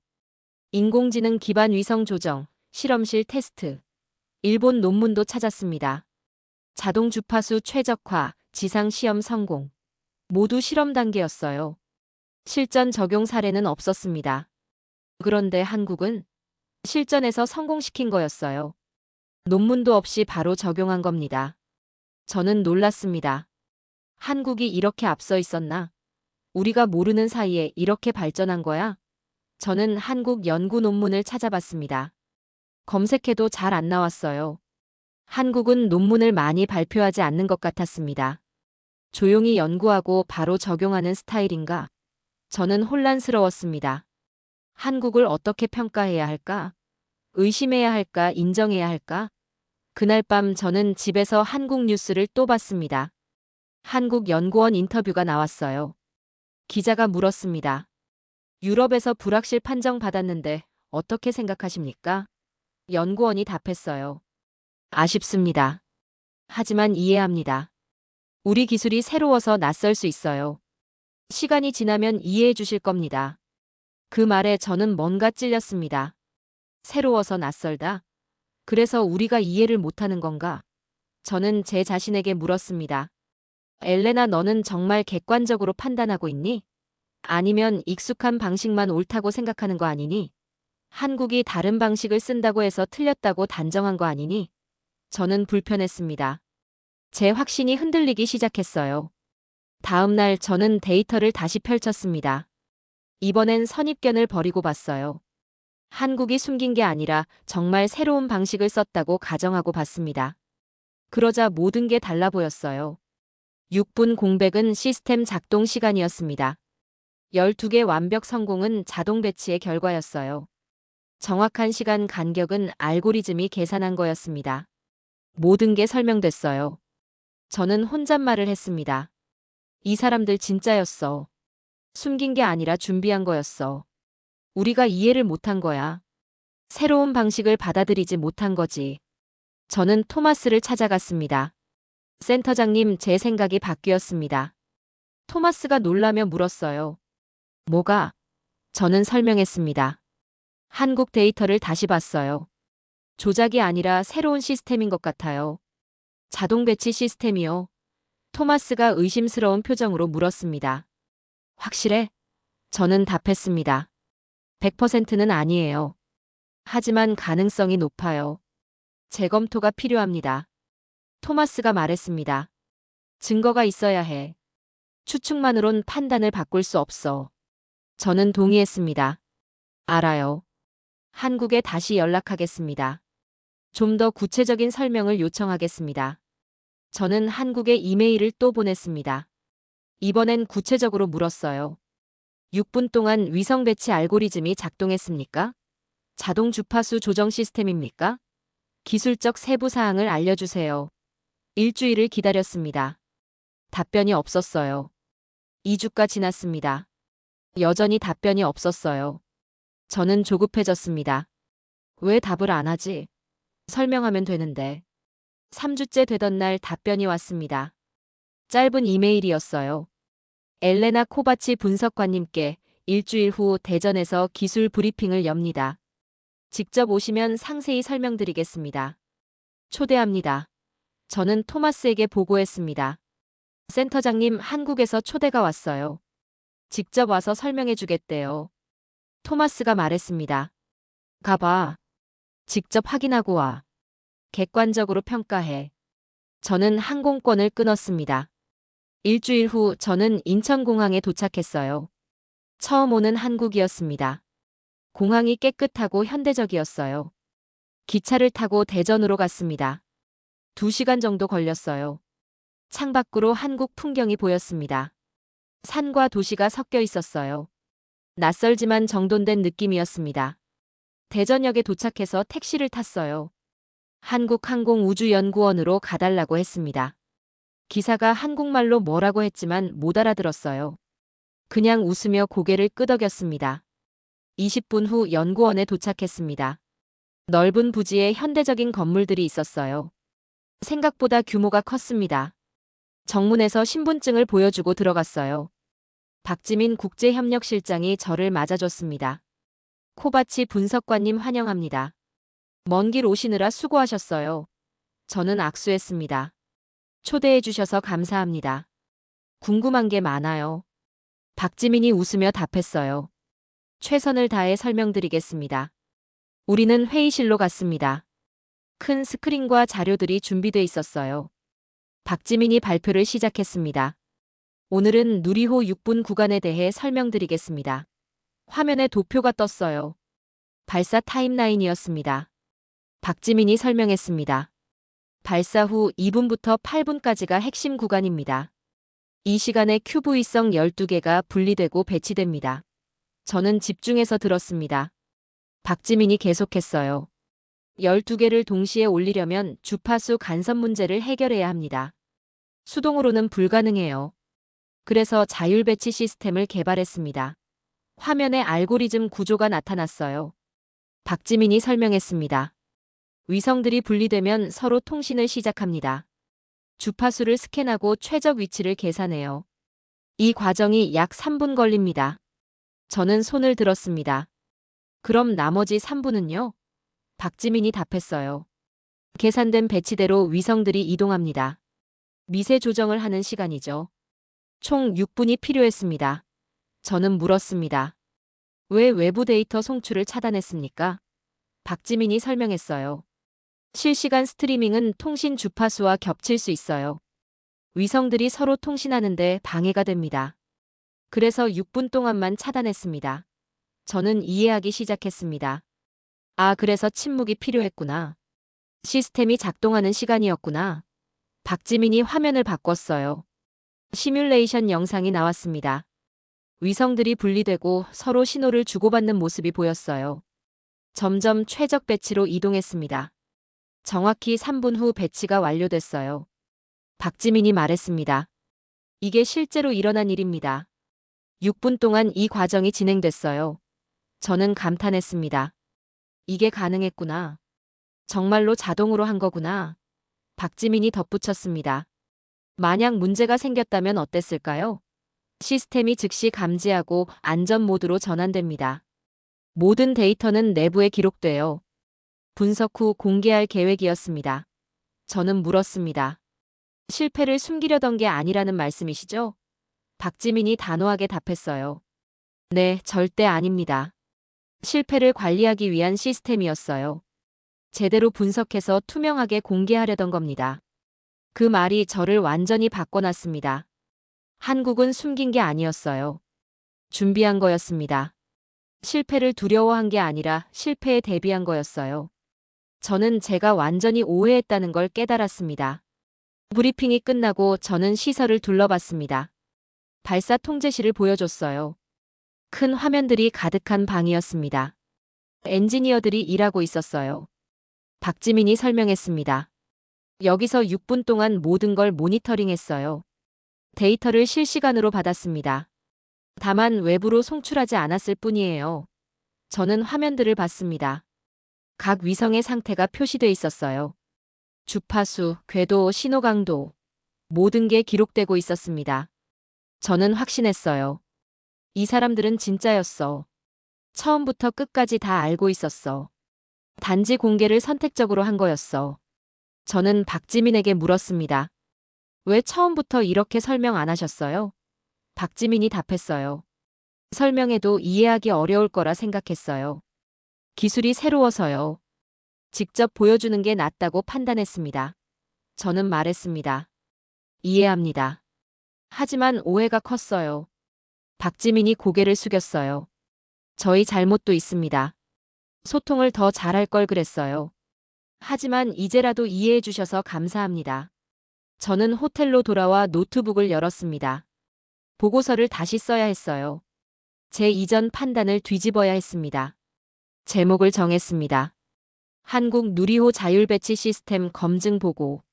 인공지능 기반 위성 조정, 실험실 테스트. 일본 논문도 찾았습니다. 자동 주파수 최적화, 지상 시험 성공. 모두 실험 단계였어요. 실전 적용 사례는 없었습니다. 그런데 한국은 실전에서 성공시킨 거였어요. 논문도 없이 바로 적용한 겁니다. 저는 놀랐습니다. 한국이 이렇게 앞서 있었나? 우리가 모르는 사이에 이렇게 발전한 거야? 저는 한국 연구 논문을 찾아봤습니다. 검색해도 잘 안 나왔어요. 한국은 논문을 많이 발표하지 않는 것 같았습니다. 조용히 연구하고 바로 적용하는 스타일인가? 저는 혼란스러웠습니다. 한국을 어떻게 평가해야 할까? 의심해야 할까? 인정해야 할까? 그날 밤 저는 집에서 한국 뉴스를 또 봤습니다. 한국연구원 인터뷰가 나왔어요. 기자가 물었습니다. 유럽에서 불확실 판정 받았는데 어떻게 생각하십니까? 연구원이 답했어요. 아쉽습니다. 하지만 이해합니다. 우리 기술이 새로워서 낯설 수 있어요. 시간이 지나면 이해해 주실 겁니다. 그 말에 저는 뭔가 찔렸습니다. 새로워서 낯설다? 그래서 우리가 이해를 못하는 건가? 저는 제 자신에게 물었습니다. 엘레나, 너는 정말 객관적으로 판단하고 있니? 아니면 익숙한 방식만 옳다고 생각하는 거 아니니? 한국이 다른 방식을 쓴다고 해서 틀렸다고 단정한 거 아니니? 저는 불편했습니다. 제 확신이 흔들리기 시작했어요. 다음 날 저는 데이터를 다시 펼쳤습니다. 이번엔 선입견을 버리고 봤어요. 한국이 숨긴 게 아니라 정말 새로운 방식을 썼다고 가정하고 봤습니다. 그러자 모든 게 달라 보였어요. 6분 공백은 시스템 작동 시간이었습니다. 12개 완벽 성공은 자동 배치의 결과였어요. 정확한 시간 간격은 알고리즘이 계산한 거였습니다. 모든 게 설명됐어요. 저는 혼잣말을 했습니다. 이 사람들 진짜였어. 숨긴 게 아니라 준비한 거였어. 우리가 이해를 못한 거야. 새로운 방식을 받아들이지 못한 거지. 저는 토마스를 찾아갔습니다. 센터장님, 제 생각이 바뀌었습니다. 토마스가 놀라며 물었어요. 뭐가? 저는 설명했습니다. 한국 데이터를 다시 봤어요. 조작이 아니라 새로운 시스템인 것 같아요. 자동 배치 시스템이요. 토마스가 의심스러운 표정으로 물었습니다. 확실해? 저는 답했습니다. 100%는 아니에요. 하지만 가능성이 높아요. 재검토가 필요합니다. 토마스가 말했습니다. 증거가 있어야 해. 추측만으론 판단을 바꿀 수 없어. 저는 동의했습니다. 알아요. 한국에 다시 연락하겠습니다. 좀 더 구체적인 설명을 요청하겠습니다. 저는 한국에 이메일을 또 보냈습니다. 이번엔 구체적으로 물었어요. 6분 동안 위성 배치 알고리즘이 작동했습니까? 자동 주파수 조정 시스템입니까? 기술적 세부 사항을 알려주세요. 일주일을 기다렸습니다. 답변이 없었어요. 2주가 지났습니다. 여전히 답변이 없었어요. 저는 조급해졌습니다. 왜 답을 안 하지? 설명하면 되는데. 3주째 되던 날 답변이 왔습니다. 짧은 이메일이었어요. 엘레나 코바치 분석관님께 일주일 후 대전에서 기술 브리핑을 엽니다. 직접 오시면 상세히 설명드리겠습니다. 초대합니다. 저는 토마스에게 보고했습니다. 센터장님, 한국에서 초대가 왔어요. 직접 와서 설명해 주겠대요. 토마스가 말했습니다. 가봐. 직접 확인하고 와. 객관적으로 평가해. 저는 항공권을 끊었습니다. 일주일 후 저는 인천공항에 도착했어요. 처음 오는 한국이었습니다. 공항이 깨끗하고 현대적이었어요. 기차를 타고 대전으로 갔습니다. 2시간 정도 걸렸어요. 창밖으로 한국 풍경이 보였습니다. 산과 도시가 섞여 있었어요. 낯설지만 정돈된 느낌이었습니다. 대전역에 도착해서 택시를 탔어요. 한국항공우주연구원으로 가달라고 했습니다. 기사가 한국말로 뭐라고 했지만 못 알아들었어요. 그냥 웃으며 고개를 끄덕였습니다. 20분 후 연구원에 도착했습니다. 넓은 부지에 현대적인 건물들이 있었어요. 생각보다 규모가 컸습니다. 정문에서 신분증을 보여주고 들어갔어요. 박지민 국제협력실장이 저를 맞아줬습니다. 코바치 분석관님 환영합니다. 먼 길 오시느라 수고하셨어요. 저는 악수했습니다. 초대해 주셔서 감사합니다. 궁금한 게 많아요. 박지민이 웃으며 답했어요. 최선을 다해 설명드리겠습니다. 우리는 회의실로 갔습니다. 큰 스크린과 자료들이 준비돼 있었어요. 박지민이 발표를 시작했습니다. 오늘은 누리호 6분 구간에 대해 설명드리겠습니다. 화면에 도표가 떴어요. 발사 타임라인이었습니다. 박지민이 설명했습니다. 발사 후 2분부터 8분까지가 핵심 구간입니다. 이 시간에 QV성 12개가 분리되고 배치됩니다. 저는 집중해서 들었습니다. 박지민이 계속했어요. 12개를 동시에 올리려면 주파수 간섭 문제를 해결해야 합니다. 수동으로는 불가능해요. 그래서 자율 배치 시스템을 개발했습니다. 화면에 알고리즘 구조가 나타났어요. 박지민이 설명했습니다. 위성들이 분리되면 서로 통신을 시작합니다. 주파수를 스캔하고 최적 위치를 계산해요. 이 과정이 약 3분 걸립니다. 저는 손을 들었습니다. 그럼 나머지 3분은요? 박지민이 답했어요. 계산된 배치대로 위성들이 이동합니다. 미세 조정을 하는 시간이죠. 총 6분이 필요했습니다. 저는 물었습니다. 왜 외부 데이터 송출을 차단했습니까? 박지민이 설명했어요. 실시간 스트리밍은 통신 주파수와 겹칠 수 있어요. 위성들이 서로 통신하는데 방해가 됩니다. 그래서 6분 동안만 차단했습니다. 저는 이해하기 시작했습니다. 아, 그래서 침묵이 필요했구나. 시스템이 작동하는 시간이었구나. 박지민이 화면을 바꿨어요. 시뮬레이션 영상이 나왔습니다. 위성들이 분리되고 서로 신호를 주고받는 모습이 보였어요. 점점 최적 배치로 이동했습니다. 정확히 3분 후 배치가 완료됐어요. 박지민이 말했습니다. 이게 실제로 일어난 일입니다. 6분 동안 이 과정이 진행됐어요. 저는 감탄했습니다. 이게 가능했구나. 정말로 자동으로 한 거구나. 박지민이 덧붙였습니다. 만약 문제가 생겼다면 어땠을까요? 시스템이 즉시 감지하고 안전 모드로 전환됩니다. 모든 데이터는 내부에 기록돼요. 분석 후 공개할 계획이었습니다. 저는 물었습니다. 실패를 숨기려던 게 아니라는 말씀이시죠? 박지민이 단호하게 답했어요. 네, 절대 아닙니다. 실패를 관리하기 위한 시스템이었어요. 제대로 분석해서 투명하게 공개하려던 겁니다. 그 말이 저를 완전히 바꿔놨습니다. 한국은 숨긴 게 아니었어요. 준비한 거였습니다. 실패를 두려워한 게 아니라 실패에 대비한 거였어요. 저는 제가 완전히 오해했다는 걸 깨달았습니다. 브리핑이 끝나고 저는 시설을 둘러봤습니다. 발사 통제실을 보여줬어요. 큰 화면들이 가득한 방이었습니다. 엔지니어들이 일하고 있었어요. 박지민이 설명했습니다. 여기서 6분 동안 모든 걸 모니터링했어요. 데이터를 실시간으로 받았습니다. 다만 외부로 송출하지 않았을 뿐이에요. 저는 화면들을 봤습니다. 각 위성의 상태가 표시돼 있었어요. 주파수, 궤도, 신호 강도, 모든 게 기록되고 있었습니다. 저는 확신했어요. 이 사람들은 진짜였어. 처음부터 끝까지 다 알고 있었어. 단지 공개를 선택적으로 한 거였어. 저는 박지민에게 물었습니다. 왜 처음부터 이렇게 설명 안 하셨어요? 박지민이 답했어요. 설명해도 이해하기 어려울 거라 생각했어요. 기술이 새로워서요. 직접 보여주는 게 낫다고 판단했습니다. 저는 말했습니다. 이해합니다. 하지만 오해가 컸어요. 박지민이 고개를 숙였어요. 저희 잘못도 있습니다. 소통을 더 잘할 걸 그랬어요. 하지만 이제라도 이해해 주셔서 감사합니다. 저는 호텔로 돌아와 노트북을 열었습니다. 보고서를 다시 써야 했어요. 제 이전 판단을 뒤집어야 했습니다. 제목을 정했습니다. 한국 누리호 자율배치 시스템 검증 보고.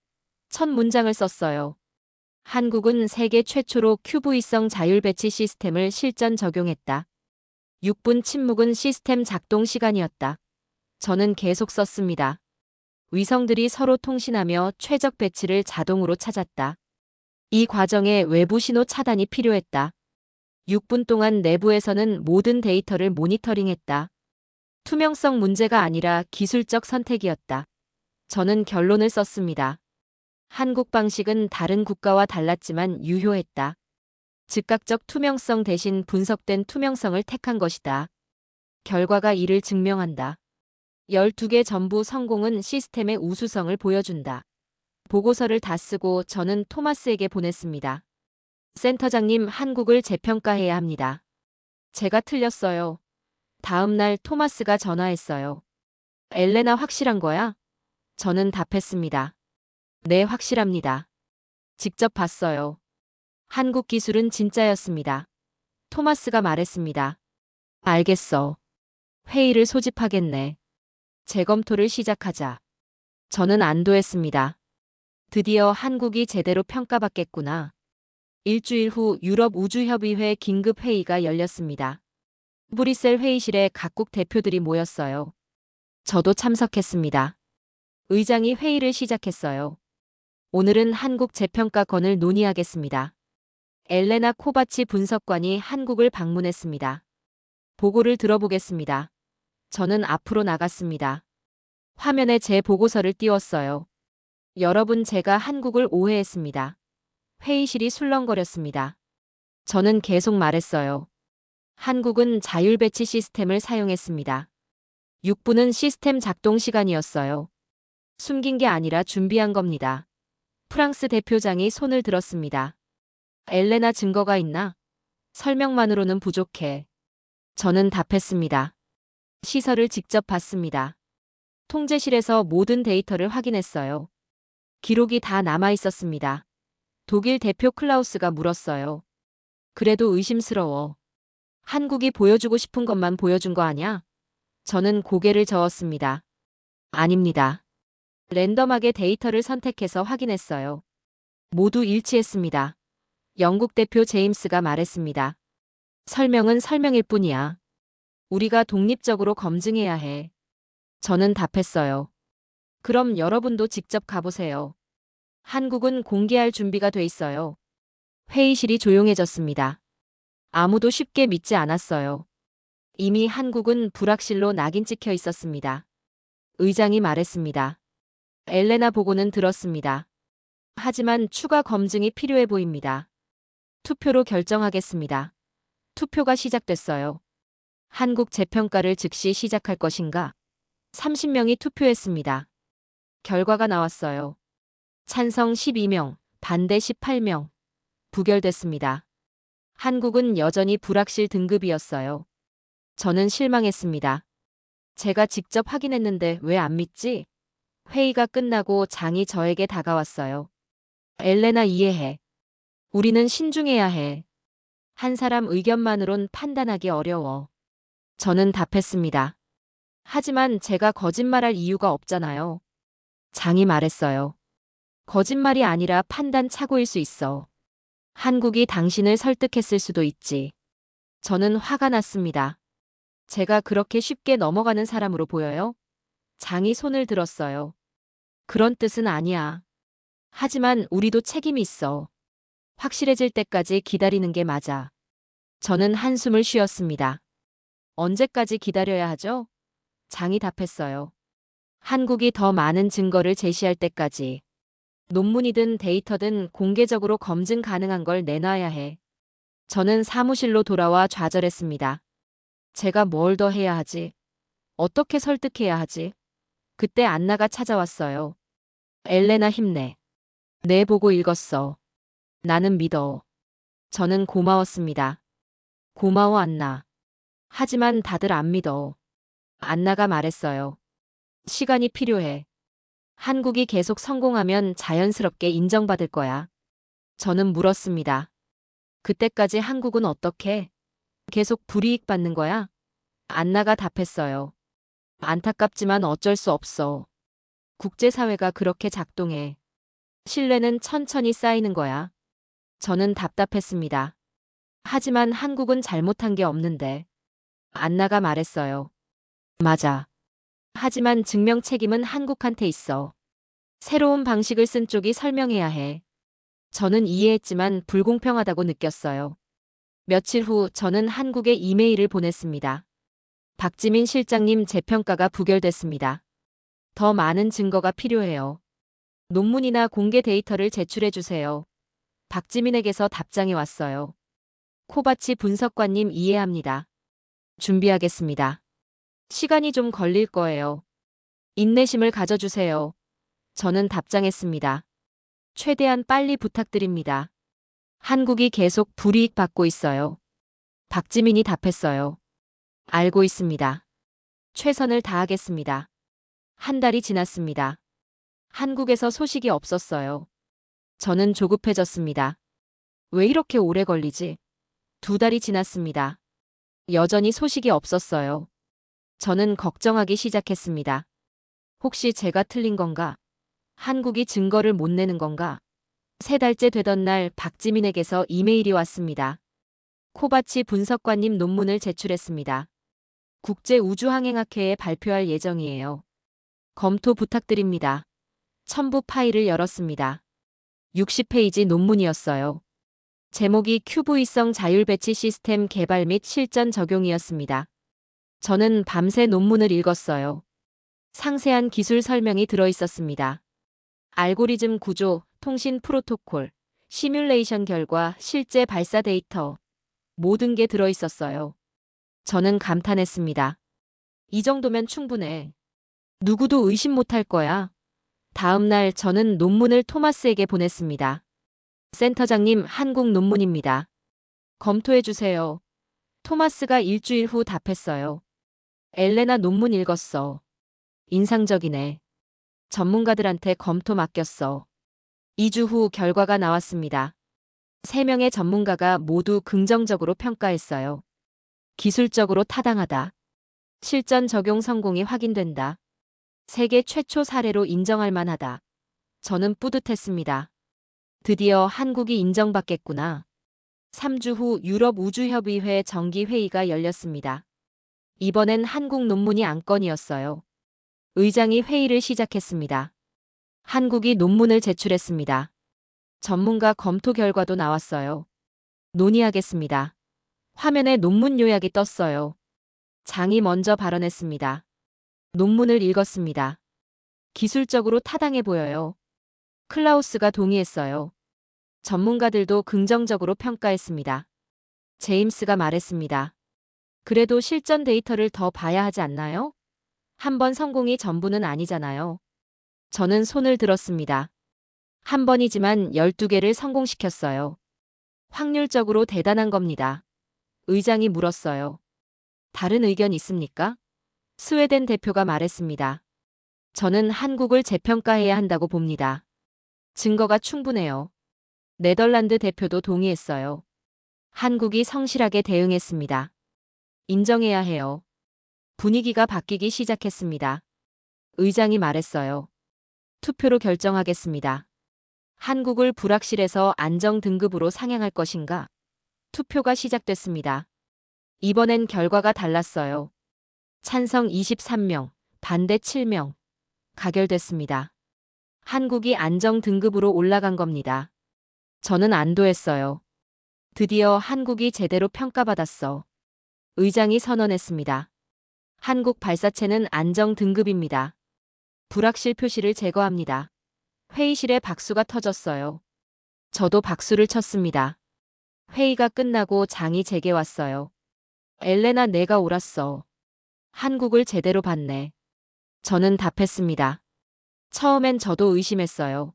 첫 문장을 썼어요. 한국은 세계 최초로 QV성 자율배치 시스템을 실전 적용했다. 6분 침묵은 시스템 작동 시간이었다. 저는 계속 썼습니다. 위성들이 서로 통신하며 최적 배치를 자동으로 찾았다. 이 과정에 외부 신호 차단이 필요했다. 6분 동안 내부에서는 모든 데이터를 모니터링했다. 투명성 문제가 아니라 기술적 선택이었다. 저는 결론을 썼습니다. 한국 방식은 다른 국가와 달랐지만 유효했다. 즉각적 투명성 대신 분석된 투명성을 택한 것이다. 결과가 이를 증명한다. 12개 전부 성공은 시스템의 우수성을 보여준다. 보고서를 다 쓰고 저는 토마스에게 보냈습니다. 센터장님, 한국을 재평가해야 합니다. 제가 틀렸어요. 다음 날 토마스가 전화했어요. 엘레나 확실한 거야? 저는 답했습니다. 네, 확실합니다. 직접 봤어요. 한국 기술은 진짜였습니다. 토마스가 말했습니다. 알겠어. 회의를 소집하겠네. 재검토를 시작하자. 저는 안도했습니다. 드디어 한국이 제대로 평가받겠구나. 일주일 후 유럽 우주협의회 긴급 회의가 열렸습니다. 브뤼셀 회의실에 각국 대표들이 모였어요. 저도 참석했습니다. 의장이 회의를 시작했어요. 오늘은 한국 재평가건을 논의하겠습니다. 엘레나 코바치 분석관이 한국을 방문했습니다. 보고를 들어보겠습니다. 저는 앞으로 나갔습니다. 화면에 제 보고서를 띄웠어요. 여러분, 제가 한국을 오해했습니다. 회의실이 술렁거렸습니다. 저는 계속 말했어요. 한국은 자율배치 시스템을 사용했습니다. 6분은 시스템 작동 시간이었어요. 숨긴 게 아니라 준비한 겁니다. 프랑스 대표장이 손을 들었습니다. 엘레나, 증거가 있나? 설명만으로는 부족해. 저는 답했습니다. 시설을 직접 봤습니다. 통제실에서 모든 데이터를 확인했어요. 기록이 다 남아 있었습니다. 독일 대표 클라우스가 물었어요. 그래도 의심스러워. 한국이 보여주고 싶은 것만 보여준 거 아냐? 저는 고개를 저었습니다. 아닙니다. 랜덤하게 데이터를 선택해서 확인했어요. 모두 일치했습니다. 영국 대표 제임스가 말했습니다. 설명은 설명일 뿐이야. 우리가 독립적으로 검증해야 해. 저는 답했어요. 그럼 여러분도 직접 가보세요. 한국은 공개할 준비가 돼 있어요. 회의실이 조용해졌습니다. 아무도 쉽게 믿지 않았어요. 이미 한국은 불확실로 낙인 찍혀 있었습니다. 의장이 말했습니다. 엘레나 보고는 들었습니다. 하지만 추가 검증이 필요해 보입니다. 투표로 결정하겠습니다. 투표가 시작됐어요. 한국 재평가를 즉시 시작할 것인가? 30명이 투표했습니다. 결과가 나왔어요. 찬성 12명, 반대 18명. 부결됐습니다. 한국은 여전히 불확실 등급이었어요. 저는 실망했습니다. 제가 직접 확인했는데 왜 안 믿지? 회의가 끝나고 장이 저에게 다가왔어요. 엘레나, 이해해. 우리는 신중해야 해. 한 사람 의견만으론 판단하기 어려워. 저는 답했습니다. 하지만 제가 거짓말할 이유가 없잖아요. 장이 말했어요. 거짓말이 아니라 판단 착오일 수 있어. 한국이 당신을 설득했을 수도 있지. 저는 화가 났습니다. 제가 그렇게 쉽게 넘어가는 사람으로 보여요? 장이 손을 들었어요. 그런 뜻은 아니야. 하지만 우리도 책임이 있어. 확실해질 때까지 기다리는 게 맞아. 저는 한숨을 쉬었습니다. 언제까지 기다려야 하죠? 장이 답했어요. 한국이 더 많은 증거를 제시할 때까지. 논문이든 데이터든 공개적으로 검증 가능한 걸 내놔야 해. 저는 사무실로 돌아와 좌절했습니다. 제가 뭘 더 해야 하지? 어떻게 설득해야 하지? 그때 안나가 찾아왔어요. 엘레나 힘내. 내 보고 읽었어. 나는 믿어. 저는 고마웠습니다. 고마워 안나. 하지만 다들 안 믿어. 안나가 말했어요. 시간이 필요해. 한국이 계속 성공하면 자연스럽게 인정받을 거야. 저는 물었습니다. 그때까지 한국은 어떻게? 계속 불이익 받는 거야? 안나가 답했어요. 안타깝지만 어쩔 수 없어. 국제사회가 그렇게 작동해. 신뢰는 천천히 쌓이는 거야. 저는 답답했습니다. 하지만 한국은 잘못한 게 없는데. 안나가 말했어요. 맞아. 하지만 증명 책임은 한국한테 있어. 새로운 방식을 쓴 쪽이 설명해야 해. 저는 이해했지만 불공평하다고 느꼈어요. 며칠 후 저는 한국에 이메일을 보냈습니다. 박지민 실장님 재평가가 부결됐습니다. 더 많은 증거가 필요해요. 논문이나 공개 데이터를 제출해 주세요. 박지민에게서 답장이 왔어요. 코바치 분석관님 이해합니다. 준비하겠습니다. 시간이 좀 걸릴 거예요. 인내심을 가져주세요. 저는 답장했습니다. 최대한 빨리 부탁드립니다. 한국이 계속 불이익 받고 있어요. 박지민이 답했어요. 알고 있습니다. 최선을 다하겠습니다. 한 달이 지났습니다. 한국에서 소식이 없었어요. 저는 조급해졌습니다. 왜 이렇게 오래 걸리지? 2달이 지났습니다. 여전히 소식이 없었어요. 저는 걱정하기 시작했습니다. 혹시 제가 틀린 건가? 한국이 증거를 못 내는 건가? 3달째 되던 날 박지민에게서 이메일이 왔습니다. 코바치 분석관님 논문을 제출했습니다. 국제우주항행학회에 발표할 예정이에요. 검토 부탁드립니다. 첨부 파일을 열었습니다. 60페이지 논문이었어요. 제목이 큐브이성 자율 배치 시스템 개발 및 실전 적용이었습니다. 저는 밤새 논문을 읽었어요. 상세한 기술 설명이 들어있었습니다. 알고리즘 구조, 통신 프로토콜, 시뮬레이션 결과, 실제 발사 데이터, 모든 게 들어있었어요. 저는 감탄했습니다. 이 정도면 충분해. 누구도 의심 못할 거야. 다음 날 저는 논문을 토마스에게 보냈습니다. 센터장님, 한국 논문입니다. 검토해 주세요. 토마스가 일주일 후 답했어요. 엘레나 논문 읽었어. 인상적이네. 전문가들한테 검토 맡겼어. 2주 후 결과가 나왔습니다. 3명의 전문가가 모두 긍정적으로 평가했어요. 기술적으로 타당하다. 실전 적용 성공이 확인된다. 세계 최초 사례로 인정할 만하다. 저는 뿌듯했습니다. 드디어 한국이 인정받겠구나. 3주 후 유럽우주협의회 정기회의가 열렸습니다. 이번엔 한국 논문이 안건이었어요. 의장이 회의를 시작했습니다. 한국이 논문을 제출했습니다. 전문가 검토 결과도 나왔어요. 논의하겠습니다. 화면에 논문 요약이 떴어요. 장이 먼저 발언했습니다. 논문을 읽었습니다. 기술적으로 타당해 보여요. 클라우스가 동의했어요. 전문가들도 긍정적으로 평가했습니다. 제임스가 말했습니다. 그래도 실전 데이터를 더 봐야 하지 않나요? 한 번 성공이 전부는 아니잖아요. 저는 손을 들었습니다. 한 번이지만 12개를 성공시켰어요. 확률적으로 대단한 겁니다. 의장이 물었어요. 다른 의견 있습니까? 스웨덴 대표가 말했습니다. 저는 한국을 재평가해야 한다고 봅니다. 증거가 충분해요. 네덜란드 대표도 동의했어요. 한국이 성실하게 대응했습니다. 인정해야 해요. 분위기가 바뀌기 시작했습니다. 의장이 말했어요. 투표로 결정하겠습니다. 한국을 불확실해서 안정 등급으로 상향할 것인가? 투표가 시작됐습니다. 이번엔 결과가 달랐어요. 찬성 23명, 반대 7명. 가결됐습니다. 한국이 안정 등급으로 올라간 겁니다. 저는 안도했어요. 드디어 한국이 제대로 평가받았어. 의장이 선언했습니다. 한국 발사체는 안정 등급입니다. 불확실 표시를 제거합니다. 회의실에 박수가 터졌어요. 저도 박수를 쳤습니다. 회의가 끝나고 장이 제게 왔어요. 엘레나, 내가 옳았어. 한국을 제대로 봤네. 저는 답했습니다. 처음엔 저도 의심했어요.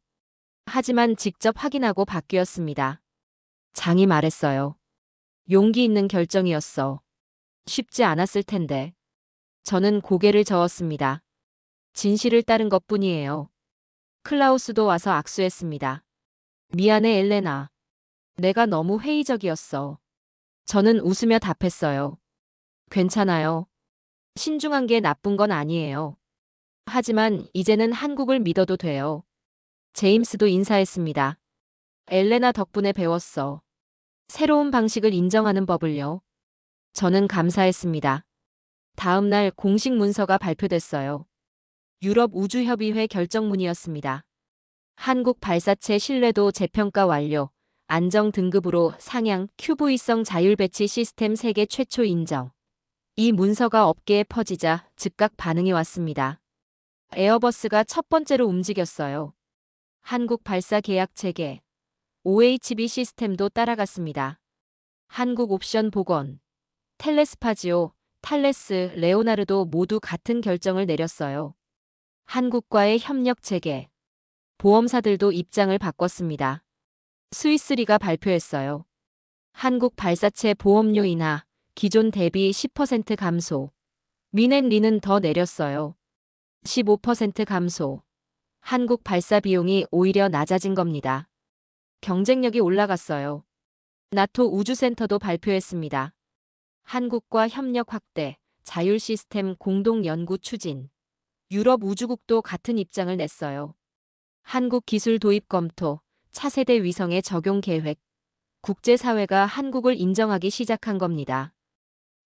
하지만 직접 확인하고 바뀌었습니다. 장이 말했어요. 용기 있는 결정이었어. 쉽지 않았을 텐데. 저는 고개를 저었습니다. 진실을 따른 것뿐이에요. 클라우스도 와서 악수했습니다. 미안해, 엘레나. 내가 너무 회의적이었어. 저는 웃으며 답했어요. 괜찮아요. 신중한 게 나쁜 건 아니에요. 하지만 이제는 한국을 믿어도 돼요. 제임스도 인사했습니다. 엘레나 덕분에 배웠어. 새로운 방식을 인정하는 법을요. 저는 감사했습니다. 다음 날 공식 문서가 발표됐어요. 유럽우주협의회 결정문이었습니다. 한국 발사체 신뢰도 재평가 완료, 안정 등급으로 상향, 큐브이성 자율 배치 시스템 세계 최초 인정. 이 문서가 업계에 퍼지자 즉각 반응이 왔습니다. 에어버스가 첫 번째로 움직였어요. 한국 발사 계약 체계, OHB 시스템도 따라갔습니다. 한국 옵션 복원, 텔레스파지오, 탈레스, 레오나르도 모두 같은 결정을 내렸어요. 한국과의 협력 체계, 보험사들도 입장을 바꿨습니다. 스위스리가 발표했어요. 한국 발사체 보험료 인하, 기존 대비 10% 감소. 미넨리는 더 내렸어요. 15% 감소. 한국 발사 비용이 오히려 낮아진 겁니다. 경쟁력이 올라갔어요. 나토 우주센터도 발표했습니다. 한국과 협력 확대, 자율 시스템 공동 연구 추진. 유럽 우주국도 같은 입장을 냈어요. 한국 기술 도입 검토, 차세대 위성의 적용 계획. 국제사회가 한국을 인정하기 시작한 겁니다.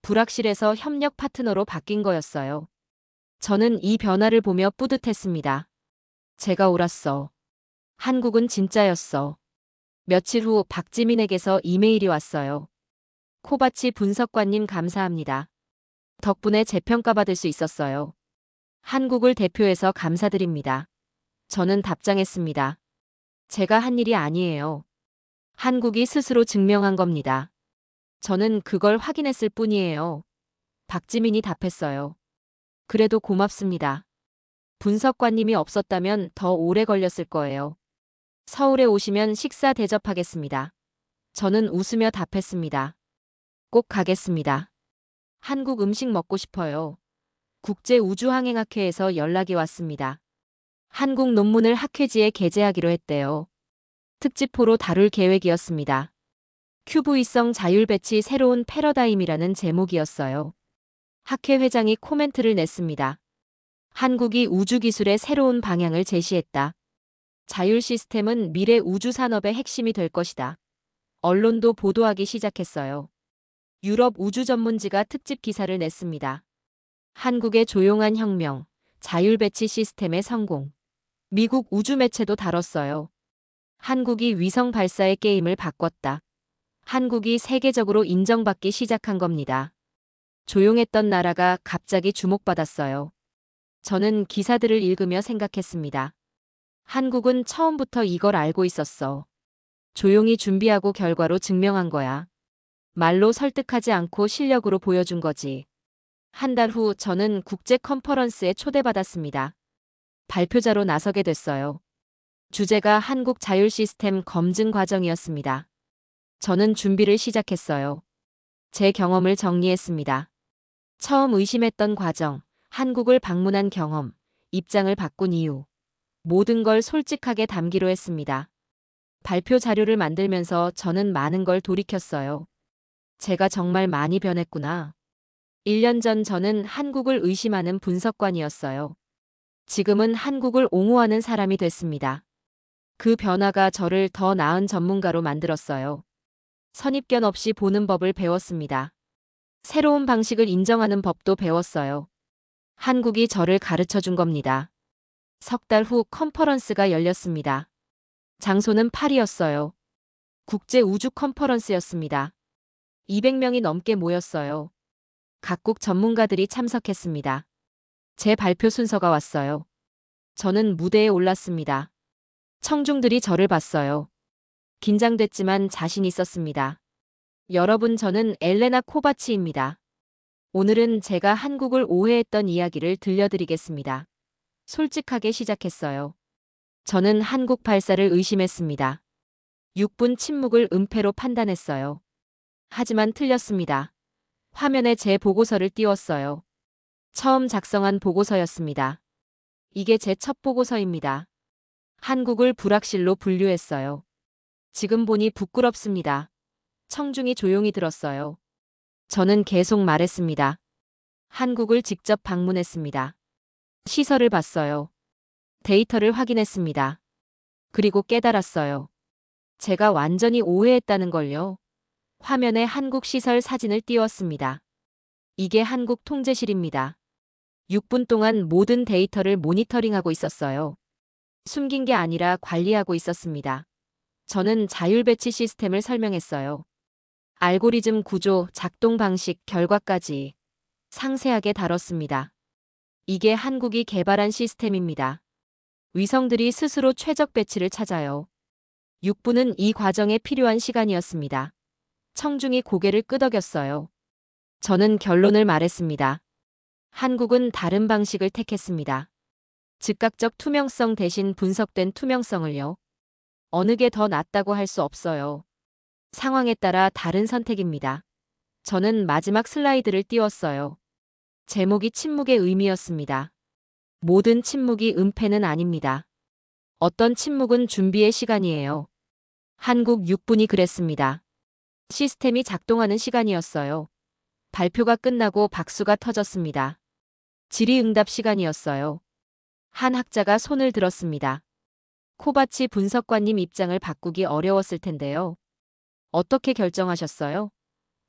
불확실해서 협력 파트너로 바뀐 거였어요. 저는 이 변화를 보며 뿌듯했습니다. 제가 옳았어. 한국은 진짜였어. 며칠 후 박지민에게서 이메일이 왔어요. 코바치 분석관님 감사합니다. 덕분에 재평가받을 수 있었어요. 한국을 대표해서 감사드립니다. 저는 답장했습니다. 제가 한 일이 아니에요. 한국이 스스로 증명한 겁니다. 저는 그걸 확인했을 뿐이에요. 박지민이 답했어요. 그래도 고맙습니다. 분석관님이 없었다면 더 오래 걸렸을 거예요. 서울에 오시면 식사 대접하겠습니다. 저는 웃으며 답했습니다. 꼭 가겠습니다. 한국 음식 먹고 싶어요. 국제우주항행학회에서 연락이 왔습니다. 한국 논문을 학회지에 게재하기로 했대요. 특집호로 다룰 계획이었습니다. 큐브이성 자율 배치 새로운 패러다임이라는 제목이었어요. 학회 회장이 코멘트를 냈습니다. 한국이 우주기술의 새로운 방향을 제시했다. 자율 시스템은 미래 우주산업의 핵심이 될 것이다. 언론도 보도하기 시작했어요. 유럽 우주 전문지가 특집 기사를 냈습니다. 한국의 조용한 혁명, 자율 배치 시스템의 성공. 미국 우주 매체도 다뤘어요. 한국이 위성 발사의 게임을 바꿨다. 한국이 세계적으로 인정받기 시작한 겁니다. 조용했던 나라가 갑자기 주목받았어요. 저는 기사들을 읽으며 생각했습니다. 한국은 처음부터 이걸 알고 있었어. 조용히 준비하고 결과로 증명한 거야. 말로 설득하지 않고 실력으로 보여준 거지. 한 달 후 저는 국제 컨퍼런스에 초대받았습니다. 발표자로 나서게 됐어요. 주제가 한국 자율 시스템 검증 과정이었습니다. 저는 준비를 시작했어요. 제 경험을 정리했습니다. 처음 의심했던 과정, 한국을 방문한 경험, 입장을 바꾼 이유. 모든 걸 솔직하게 담기로 했습니다. 발표 자료를 만들면서 저는 많은 걸 돌이켰어요. 제가 정말 많이 변했구나. 1년 전 저는 한국을 의심하는 분석관이었어요. 지금은 한국을 옹호하는 사람이 됐습니다. 그 변화가 저를 더 나은 전문가로 만들었어요. 선입견 없이 보는 법을 배웠습니다. 새로운 방식을 인정하는 법도 배웠어요. 한국이 저를 가르쳐 준 겁니다. 석 달 후 컨퍼런스가 열렸습니다. 장소는 파리였어요. 국제 우주 컨퍼런스였습니다. 200명이 넘게 모였어요. 각국 전문가들이 참석했습니다. 제 발표 순서가 왔어요. 저는 무대에 올랐습니다. 청중들이 저를 봤어요. 긴장됐지만 자신 있었습니다. 여러분, 저는 엘레나 코바치입니다. 오늘은 제가 한국을 오해했던 이야기를 들려드리겠습니다. 솔직하게 시작했어요. 저는 한국 발사를 의심했습니다. 6분 침묵을 은폐로 판단했어요. 하지만 틀렸습니다. 화면에 제 보고서를 띄웠어요. 처음 작성한 보고서였습니다. 이게 제 첫 보고서입니다. 한국을 불확실로 분류했어요. 지금 보니 부끄럽습니다. 청중이 조용히 들었어요. 저는 계속 말했습니다. 한국을 직접 방문했습니다. 시설을 봤어요. 데이터를 확인했습니다. 그리고 깨달았어요. 제가 완전히 오해했다는 걸요. 화면에 한국 시설 사진을 띄웠습니다. 이게 한국 통제실입니다. 6분 동안 모든 데이터를 모니터링하고 있었어요. 숨긴 게 아니라 관리하고 있었습니다. 저는 자율 배치 시스템을 설명했어요. 알고리즘 구조, 작동 방식, 결과까지 상세하게 다뤘습니다. 이게 한국이 개발한 시스템입니다. 위성들이 스스로 최적 배치를 찾아요. 6분은 이 과정에 필요한 시간이었습니다. 청중이 고개를 끄덕였어요. 저는 결론을 말했습니다. 한국은 다른 방식을 택했습니다. 즉각적 투명성 대신 분석된 투명성을요. 어느 게 더 낫다고 할 수 없어요. 상황에 따라 다른 선택입니다. 저는 마지막 슬라이드를 띄웠어요. 제목이 침묵의 의미였습니다. 모든 침묵이 은폐는 아닙니다. 어떤 침묵은 준비의 시간이에요. 한국 6분이 그랬습니다. 시스템이 작동하는 시간이었어요. 발표가 끝나고 박수가 터졌습니다. 질의응답 시간이었어요. 한 학자가 손을 들었습니다. 코바치 분석관님, 입장을 바꾸기 어려웠을 텐데요. 어떻게 결정하셨어요?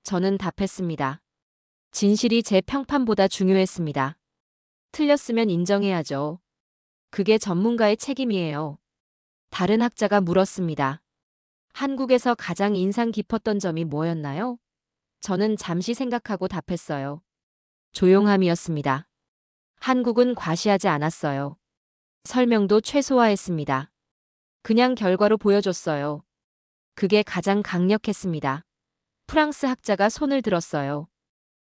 저는 답했습니다. 진실이 제 평판보다 중요했습니다. 틀렸으면 인정해야죠. 그게 전문가의 책임이에요. 다른 학자가 물었습니다. 한국에서 가장 인상 깊었던 점이 뭐였나요? 저는 잠시 생각하고 답했어요. 조용함이었습니다. 한국은 과시하지 않았어요. 설명도 최소화했습니다. 그냥 결과로 보여줬어요. 그게 가장 강력했습니다. 프랑스 학자가 손을 들었어요.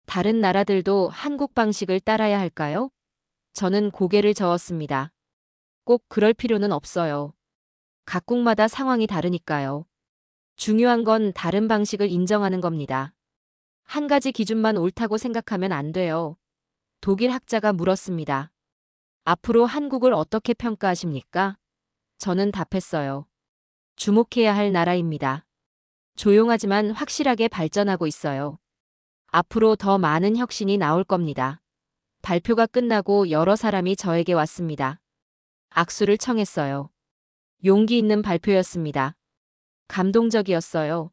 다른 나라들도 한국 방식을 따라야 할까요? 저는 고개를 저었습니다. 꼭 그럴 필요는 없어요. 각국마다 상황이 다르니까요. 중요한 건 다른 방식을 인정하는 겁니다. 한 가지 기준만 옳다고 생각하면 안 돼요. 독일 학자가 물었습니다. 앞으로 한국을 어떻게 평가하십니까? 저는 답했어요. 주목해야 할 나라입니다. 조용하지만 확실하게 발전하고 있어요. 앞으로 더 많은 혁신이 나올 겁니다. 발표가 끝나고 여러 사람이 저에게 왔습니다. 악수를 청했어요. 용기 있는 발표였습니다. 감동적이었어요.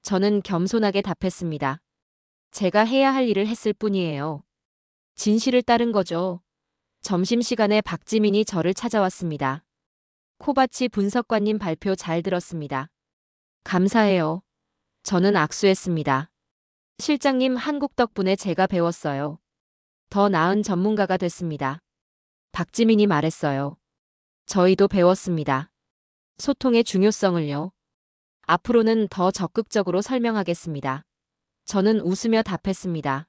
저는 겸손하게 답했습니다. 제가 해야 할 일을 했을 뿐이에요. 진실을 따른 거죠. 점심시간에 박지민이 저를 찾아왔습니다. 코바치 분석관님, 발표 잘 들었습니다. 감사해요. 저는 악수했습니다. 실장님, 한국 덕분에 제가 배웠어요. 더 나은 전문가가 됐습니다. 박지민이 말했어요. 저희도 배웠습니다. 소통의 중요성을요. 앞으로는 더 적극적으로 설명하겠습니다. 저는 웃으며 답했습니다.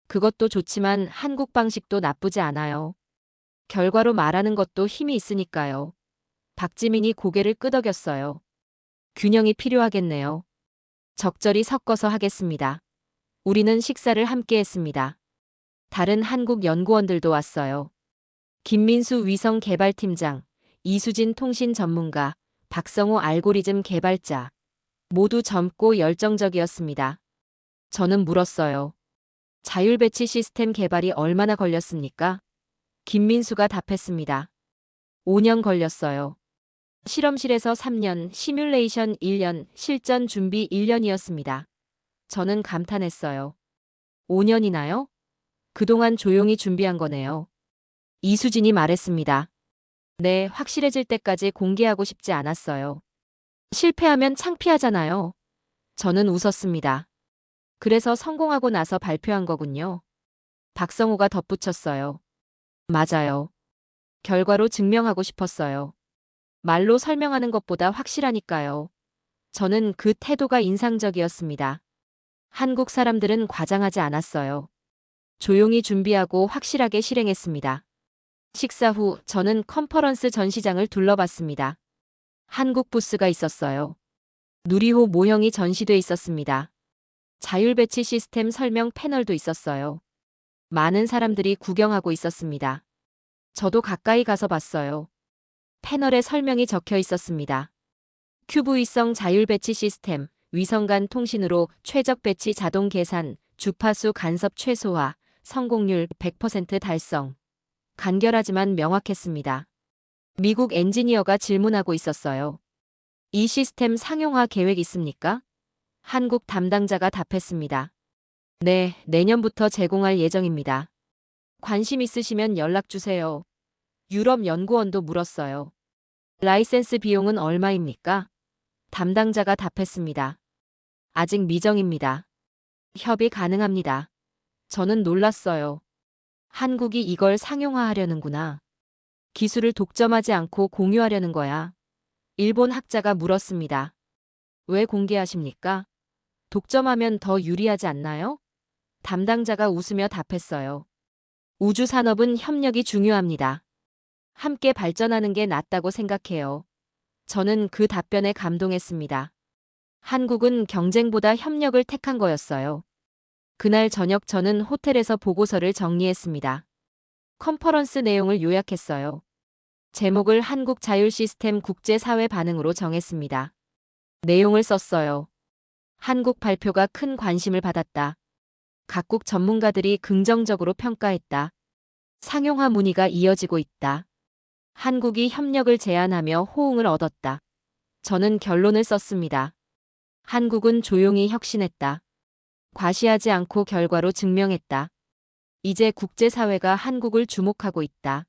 그것도 좋지만 한국 방식도 나쁘지 않아요. 결과로 말하는 것도 힘이 있으니까요. 박지민이 고개를 끄덕였어요. 균형이 필요하겠네요. 적절히 섞어서 하겠습니다. 우리는 식사를 함께 했습니다. 다른 한국 연구원들도 왔어요. 김민수 위성 개발팀장, 이수진 통신 전문가, 박성호 알고리즘 개발자. 모두 젊고 열정적이었습니다. 저는 물었어요. 자율 배치 시스템 개발이 얼마나 걸렸습니까? 김민수가 답했습니다. 5년 걸렸어요. 실험실에서 3년, 시뮬레이션 1년, 실전 준비 1년이었습니다. 저는 감탄했어요. 5년이나요? 그동안 조용히 준비한 거네요. 이수진이 말했습니다. 네, 확실해질 때까지 공개하고 싶지 않았어요. 실패하면 창피하잖아요. 저는 웃었습니다. 그래서 성공하고 나서 발표한 거군요. 박성호가 덧붙였어요. 맞아요. 결과로 증명하고 싶었어요. 말로 설명하는 것보다 확실하니까요. 저는 그 태도가 인상적이었습니다. 한국 사람들은 과장하지 않았어요. 조용히 준비하고 확실하게 실행했습니다. 식사 후 저는 컨퍼런스 전시장을 둘러봤습니다. 한국 부스가 있었어요. 누리호 모형이 전시돼 있었습니다. 자율배치 시스템 설명 패널도 있었어요. 많은 사람들이 구경하고 있었습니다. 저도 가까이 가서 봤어요. 패널에 설명이 적혀 있었습니다. 큐브위성 자율배치 시스템, 위성 간 통신으로 최적 배치 자동 계산, 주파수 간섭 최소화, 성공률 100% 달성. 간결하지만 명확했습니다. 미국 엔지니어가 질문하고 있었어요. 이 시스템 상용화 계획 있습니까? 한국 담당자가 답했습니다. 네, 내년부터 제공할 예정입니다. 관심 있으시면 연락 주세요. 유럽 연구원도 물었어요. 라이센스 비용은 얼마입니까? 담당자가 답했습니다. 아직 미정입니다. 협의 가능합니다. 저는 놀랐어요. 한국이 이걸 상용화하려는구나. 기술을 독점하지 않고 공유하려는 거야. 일본 학자가 물었습니다. 왜 공개하십니까? 독점하면 더 유리하지 않나요? 담당자가 웃으며 답했어요. 우주 산업은 협력이 중요합니다. 함께 발전하는 게 낫다고 생각해요. 저는 그 답변에 감동했습니다. 한국은 경쟁보다 협력을 택한 거였어요. 그날 저녁 저는 호텔에서 보고서를 정리했습니다. 컨퍼런스 내용을 요약했어요. 제목을 한국 자율 시스템 국제사회 반응으로 정했습니다. 내용을 썼어요. 한국 발표가 큰 관심을 받았다. 각국 전문가들이 긍정적으로 평가했다. 상용화 문의가 이어지고 있다. 한국이 협력을 제안하며 호응을 얻었다. 저는 결론을 썼습니다. 한국은 조용히 혁신했다. 과시하지 않고 결과로 증명했다. 이제 국제사회가 한국을 주목하고 있다.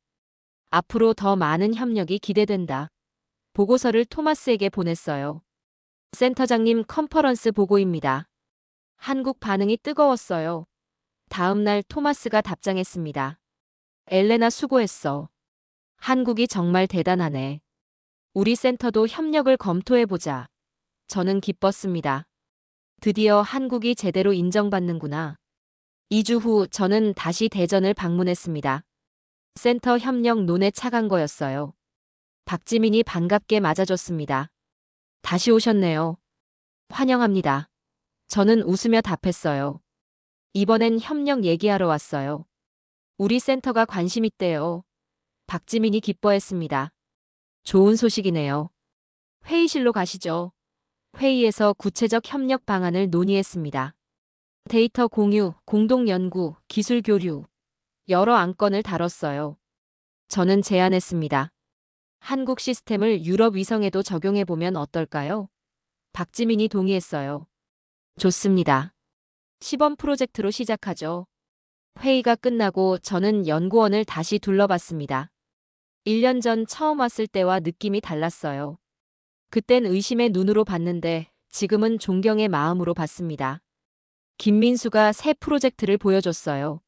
앞으로 더 많은 협력이 기대된다. 보고서를 토마스에게 보냈어요. 센터장님, 컨퍼런스 보고입니다. 한국 반응이 뜨거웠어요. 다음 날 토마스가 답장했습니다. 엘레나 수고했어. 한국이 정말 대단하네. 우리 센터도 협력을 검토해보자. 저는 기뻤습니다. 드디어 한국이 제대로 인정받는구나. 2주 후 저는 다시 대전을 방문했습니다. 센터 협력 논에 차간 거였어요. 박지민이 반갑게 맞아줬습니다. 다시 오셨네요. 환영합니다. 저는 웃으며 답했어요. 이번엔 협력 얘기하러 왔어요. 우리 센터가 관심 있대요. 박지민이 기뻐했습니다. 좋은 소식이네요. 회의실로 가시죠. 회의에서 구체적 협력 방안을 논의했습니다. 데이터 공유, 공동 연구, 기술 교류, 여러 안건을 다뤘어요. 저는 제안했습니다. 한국 시스템을 유럽 위성에도 적용해보면 어떨까요? 박지민이 동의했어요. 좋습니다. 시범 프로젝트로 시작하죠. 회의가 끝나고 저는 연구원을 다시 둘러봤습니다. 1년 전 처음 왔을 때와 느낌이 달랐어요. 그땐 의심의 눈으로 봤는데 지금은 존경의 마음으로 봤습니다. 김민수가 새 프로젝트를 보여줬어요.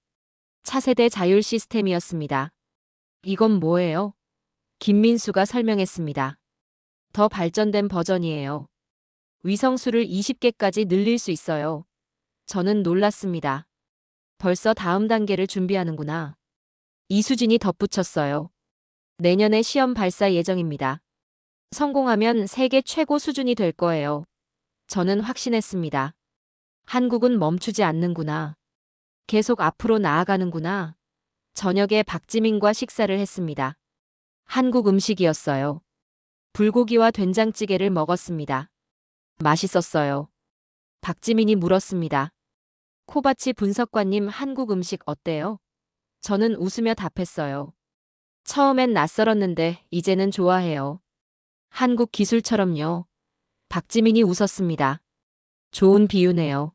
차세대 자율 시스템이었습니다. 이건 뭐예요? 김민수가 설명했습니다. 더 발전된 버전이에요. 위성수를 20개까지 늘릴 수 있어요. 저는 놀랐습니다. 벌써 다음 단계를 준비하는구나. 이수진이 덧붙였어요. 내년에 시험 발사 예정입니다. 성공하면 세계 최고 수준이 될 거예요. 저는 확신했습니다. 한국은 멈추지 않는구나. 계속 앞으로 나아가는구나. 저녁에 박지민과 식사를 했습니다. 한국 음식이었어요. 불고기와 된장찌개를 먹었습니다. 맛있었어요. 박지민이 물었습니다. 코바치 분석관님, 한국 음식 어때요? 저는 웃으며 답했어요. 처음엔 낯설었는데 이제는 좋아해요. 한국 기술처럼요. 박지민이 웃었습니다. 좋은 비유네요.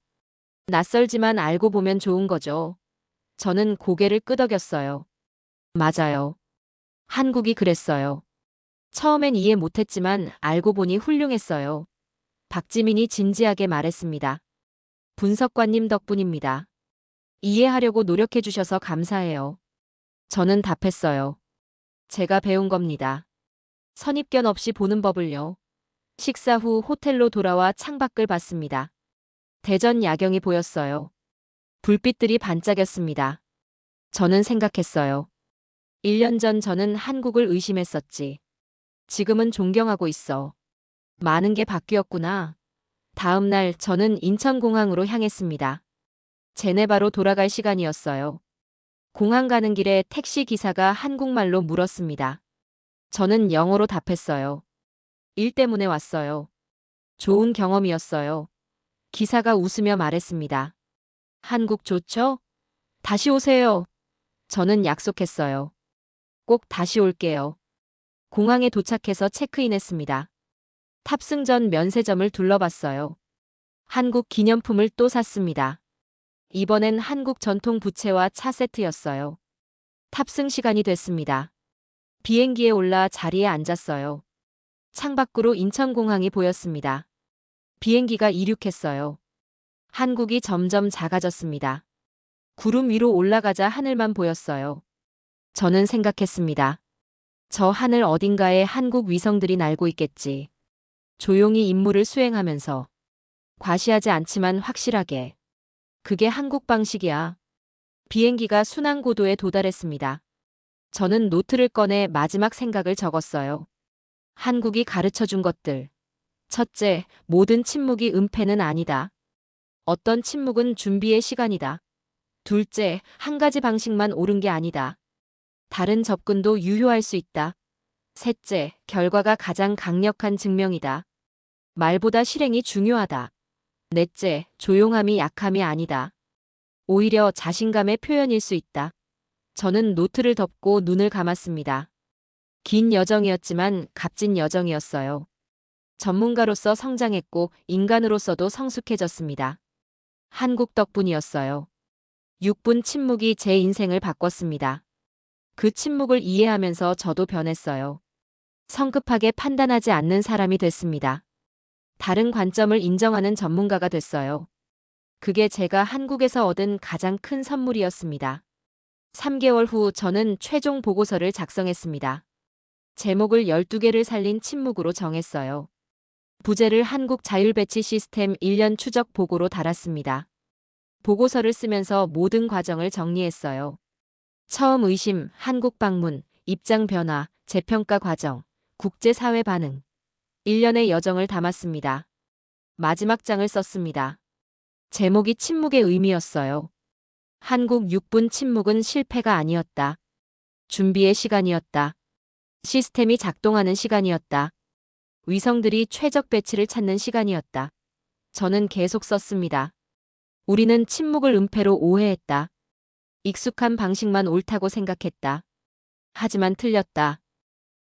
낯설지만 알고 보면 좋은 거죠. 저는 고개를 끄덕였어요. 맞아요. 한국이 그랬어요. 처음엔 이해 못했지만 알고 보니 훌륭했어요. 박지민이 진지하게 말했습니다. 분석관님 덕분입니다. 이해하려고 노력해 주셔서 감사해요. 저는 답했어요. 제가 배운 겁니다. 선입견 없이 보는 법을요. 식사 후 호텔로 돌아와 창밖을 봤습니다. 대전 야경이 보였어요. 불빛들이 반짝였습니다. 저는 생각했어요. 1년 전 저는 한국을 의심했었지. 지금은 존경하고 있어. 많은 게 바뀌었구나. 다음 날 저는 인천공항으로 향했습니다. 제네바로 돌아갈 시간이었어요. 공항 가는 길에 택시 기사가 한국말로 물었습니다. 저는 영어로 답했어요. 일 때문에 왔어요. 좋은 경험이었어요. 기사가 웃으며 말했습니다. 한국 좋죠? 다시 오세요. 저는 약속했어요. 꼭 다시 올게요. 공항에 도착해서 체크인했습니다. 탑승 전 면세점을 둘러봤어요. 한국 기념품을 또 샀습니다. 이번엔 한국 전통 부채와 차 세트였어요. 탑승 시간이 됐습니다. 비행기에 올라 자리에 앉았어요. 창밖으로 인천공항이 보였습니다. 비행기가 이륙했어요. 한국이 점점 작아졌습니다. 구름 위로 올라가자 하늘만 보였어요. 저는 생각했습니다. 저 하늘 어딘가에 한국 위성들이 날고 있겠지. 조용히 임무를 수행하면서. 과시하지 않지만 확실하게. 그게 한국 방식이야. 비행기가 순항 고도에 도달했습니다. 저는 노트를 꺼내 마지막 생각을 적었어요. 한국이 가르쳐 준 것들. 첫째, 모든 침묵이 은폐는 아니다. 어떤 침묵은 준비의 시간이다. 둘째, 한 가지 방식만 옳은 게 아니다. 다른 접근도 유효할 수 있다. 셋째, 결과가 가장 강력한 증명이다. 말보다 실행이 중요하다. 넷째, 조용함이 약함이 아니다. 오히려 자신감의 표현일 수 있다. 저는 노트를 덮고 눈을 감았습니다. 긴 여정이었지만 값진 여정이었어요. 전문가로서 성장했고 인간으로서도 성숙해졌습니다. 한국 덕분이었어요. 6분 침묵이 제 인생을 바꿨습니다. 그 침묵을 이해하면서 저도 변했어요. 성급하게 판단하지 않는 사람이 됐습니다. 다른 관점을 인정하는 전문가가 됐어요. 그게 제가 한국에서 얻은 가장 큰 선물이었습니다. 3개월 후 저는 최종 보고서를 작성했습니다. 제목을 12개를 살린 침묵으로 정했어요. 부제를 한국 자율배치 시스템 1년 추적 보고로 달았습니다. 보고서를 쓰면서 모든 과정을 정리했어요. 처음 의심, 한국 방문, 입장 변화, 재평가 과정, 국제사회 반응. 1년의 여정을 담았습니다. 마지막 장을 썼습니다. 제목이 침묵의 의미였어요. 한국 6분 침묵은 실패가 아니었다. 준비의 시간이었다. 시스템이 작동하는 시간이었다. 위성들이 최적 배치를 찾는 시간이었다. 저는 계속 썼습니다. 우리는 침묵을 은폐로 오해했다. 익숙한 방식만 옳다고 생각했다. 하지만 틀렸다.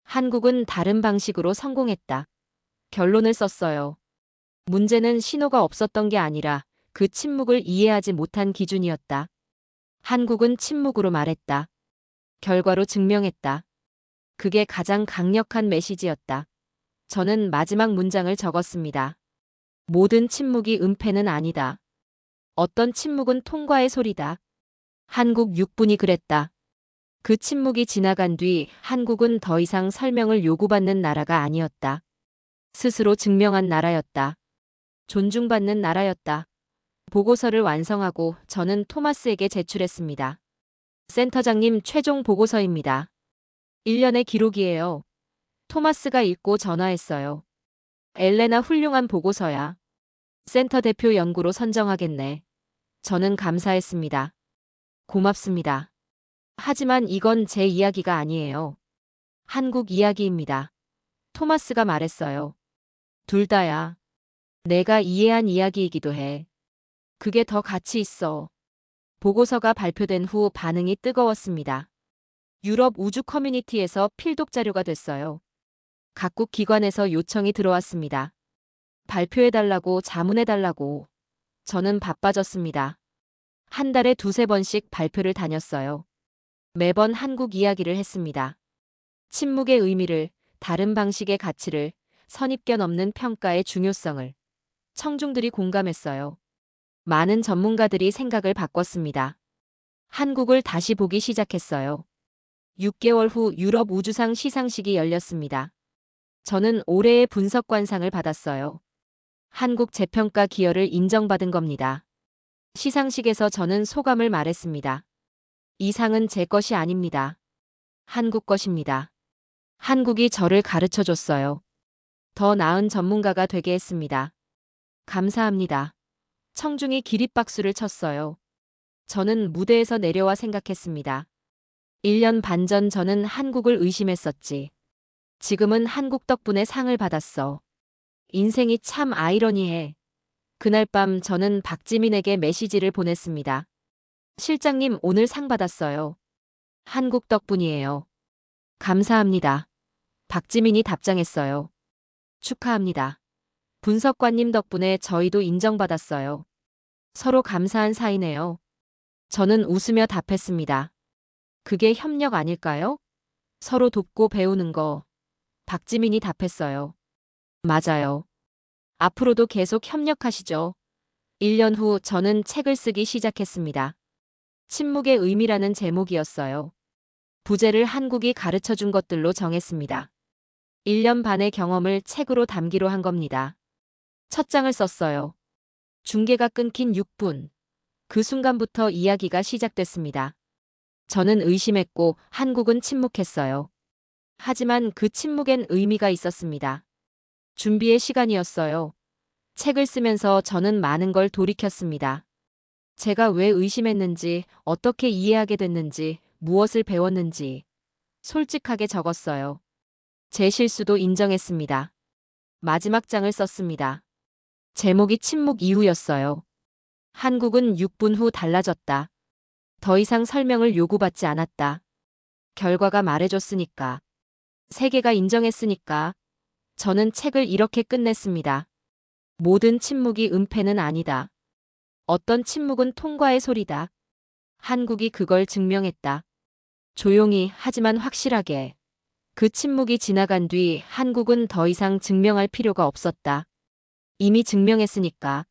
한국은 다른 방식으로 성공했다. 결론을 썼어요. 문제는 신호가 없었던 게 아니라 그 침묵을 이해하지 못한 기준이었다. 한국은 침묵으로 말했다. 결과로 증명했다. 그게 가장 강력한 메시지였다. 저는 마지막 문장을 적었습니다. 모든 침묵이 은폐는 아니다. 어떤 침묵은 통과의 소리다. 한국 6분이 그랬다. 그 침묵이 지나간 뒤 한국은 더 이상 설명을 요구받는 나라가 아니었다. 스스로 증명한 나라였다. 존중받는 나라였다. 보고서를 완성하고 저는 토마스에게 제출했습니다. 센터장님 최종 보고서입니다. 1년의 기록이에요. 토마스가 읽고 전화했어요. 엘레나 훌륭한 보고서야. 센터 대표 연구로 선정하겠네. 저는 감사했습니다. 고맙습니다. 하지만 이건 제 이야기가 아니에요. 한국 이야기입니다. 토마스가 말했어요. 둘 다야. 내가 이해한 이야기이기도 해. 그게 더 가치 있어. 보고서가 발표된 후 반응이 뜨거웠습니다. 유럽 우주 커뮤니티에서 필독 자료가 됐어요. 각국 기관에서 요청이 들어왔습니다. 발표해달라고 자문해달라고. 저는 바빠졌습니다. 한 달에 두세 번씩 발표를 다녔어요. 매번 한국 이야기를 했습니다. 침묵의 의미를, 다른 방식의 가치를, 선입견 없는 평가의 중요성을. 청중들이 공감했어요. 많은 전문가들이 생각을 바꿨습니다. 한국을 다시 보기 시작했어요. 6개월 후 유럽 우주상 시상식이 열렸습니다. 저는 올해의 분석관상을 받았어요. 한국 재평가 기여를 인정받은 겁니다. 시상식에서 저는 소감을 말했습니다. 이 상은 제 것이 아닙니다. 한국 것입니다. 한국이 저를 가르쳐 줬어요. 더 나은 전문가가 되게 했습니다. 감사합니다. 청중이 기립박수를 쳤어요. 저는 무대에서 내려와 생각했습니다. 1년 반 전 저는 한국을 의심했었지. 지금은 한국 덕분에 상을 받았어. 인생이 참 아이러니해. 그날 밤 저는 박지민에게 메시지를 보냈습니다. 실장님, 오늘 상 받았어요. 한국 덕분이에요. 감사합니다. 박지민이 답장했어요. 축하합니다. 분석관님 덕분에 저희도 인정받았어요. 서로 감사한 사이네요. 저는 웃으며 답했습니다. 그게 협력 아닐까요? 서로 돕고 배우는 거. 박지민이 답했어요. 맞아요. 앞으로도 계속 협력하시죠. 1년 후 저는 책을 쓰기 시작했습니다. 침묵의 의미라는 제목이었어요. 부제를 한국이 가르쳐 준 것들로 정했습니다. 1년 반의 경험을 책으로 담기로 한 겁니다. 첫 장을 썼어요. 중계가 끊긴 6분. 그 순간부터 이야기가 시작됐습니다. 저는 의심했고 한국은 침묵했어요. 하지만 그 침묵엔 의미가 있었습니다. 준비의 시간이었어요. 책을 쓰면서 저는 많은 걸 돌이켰습니다. 제가 왜 의심했는지, 어떻게 이해하게 됐는지, 무엇을 배웠는지 솔직하게 적었어요. 제 실수도 인정했습니다. 마지막 장을 썼습니다. 제목이 침묵 이후였어요. 한국은 6분 후 달라졌다. 더 이상 설명을 요구받지 않았다. 결과가 말해줬으니까. 세계가 인정했으니까. 저는 책을 이렇게 끝냈습니다. 모든 침묵이 은폐는 아니다. 어떤 침묵은 통과의 소리다. 한국이 그걸 증명했다. 조용히 하지만 확실하게. 그 침묵이 지나간 뒤 한국은 더 이상 증명할 필요가 없었다. 이미 증명했으니까.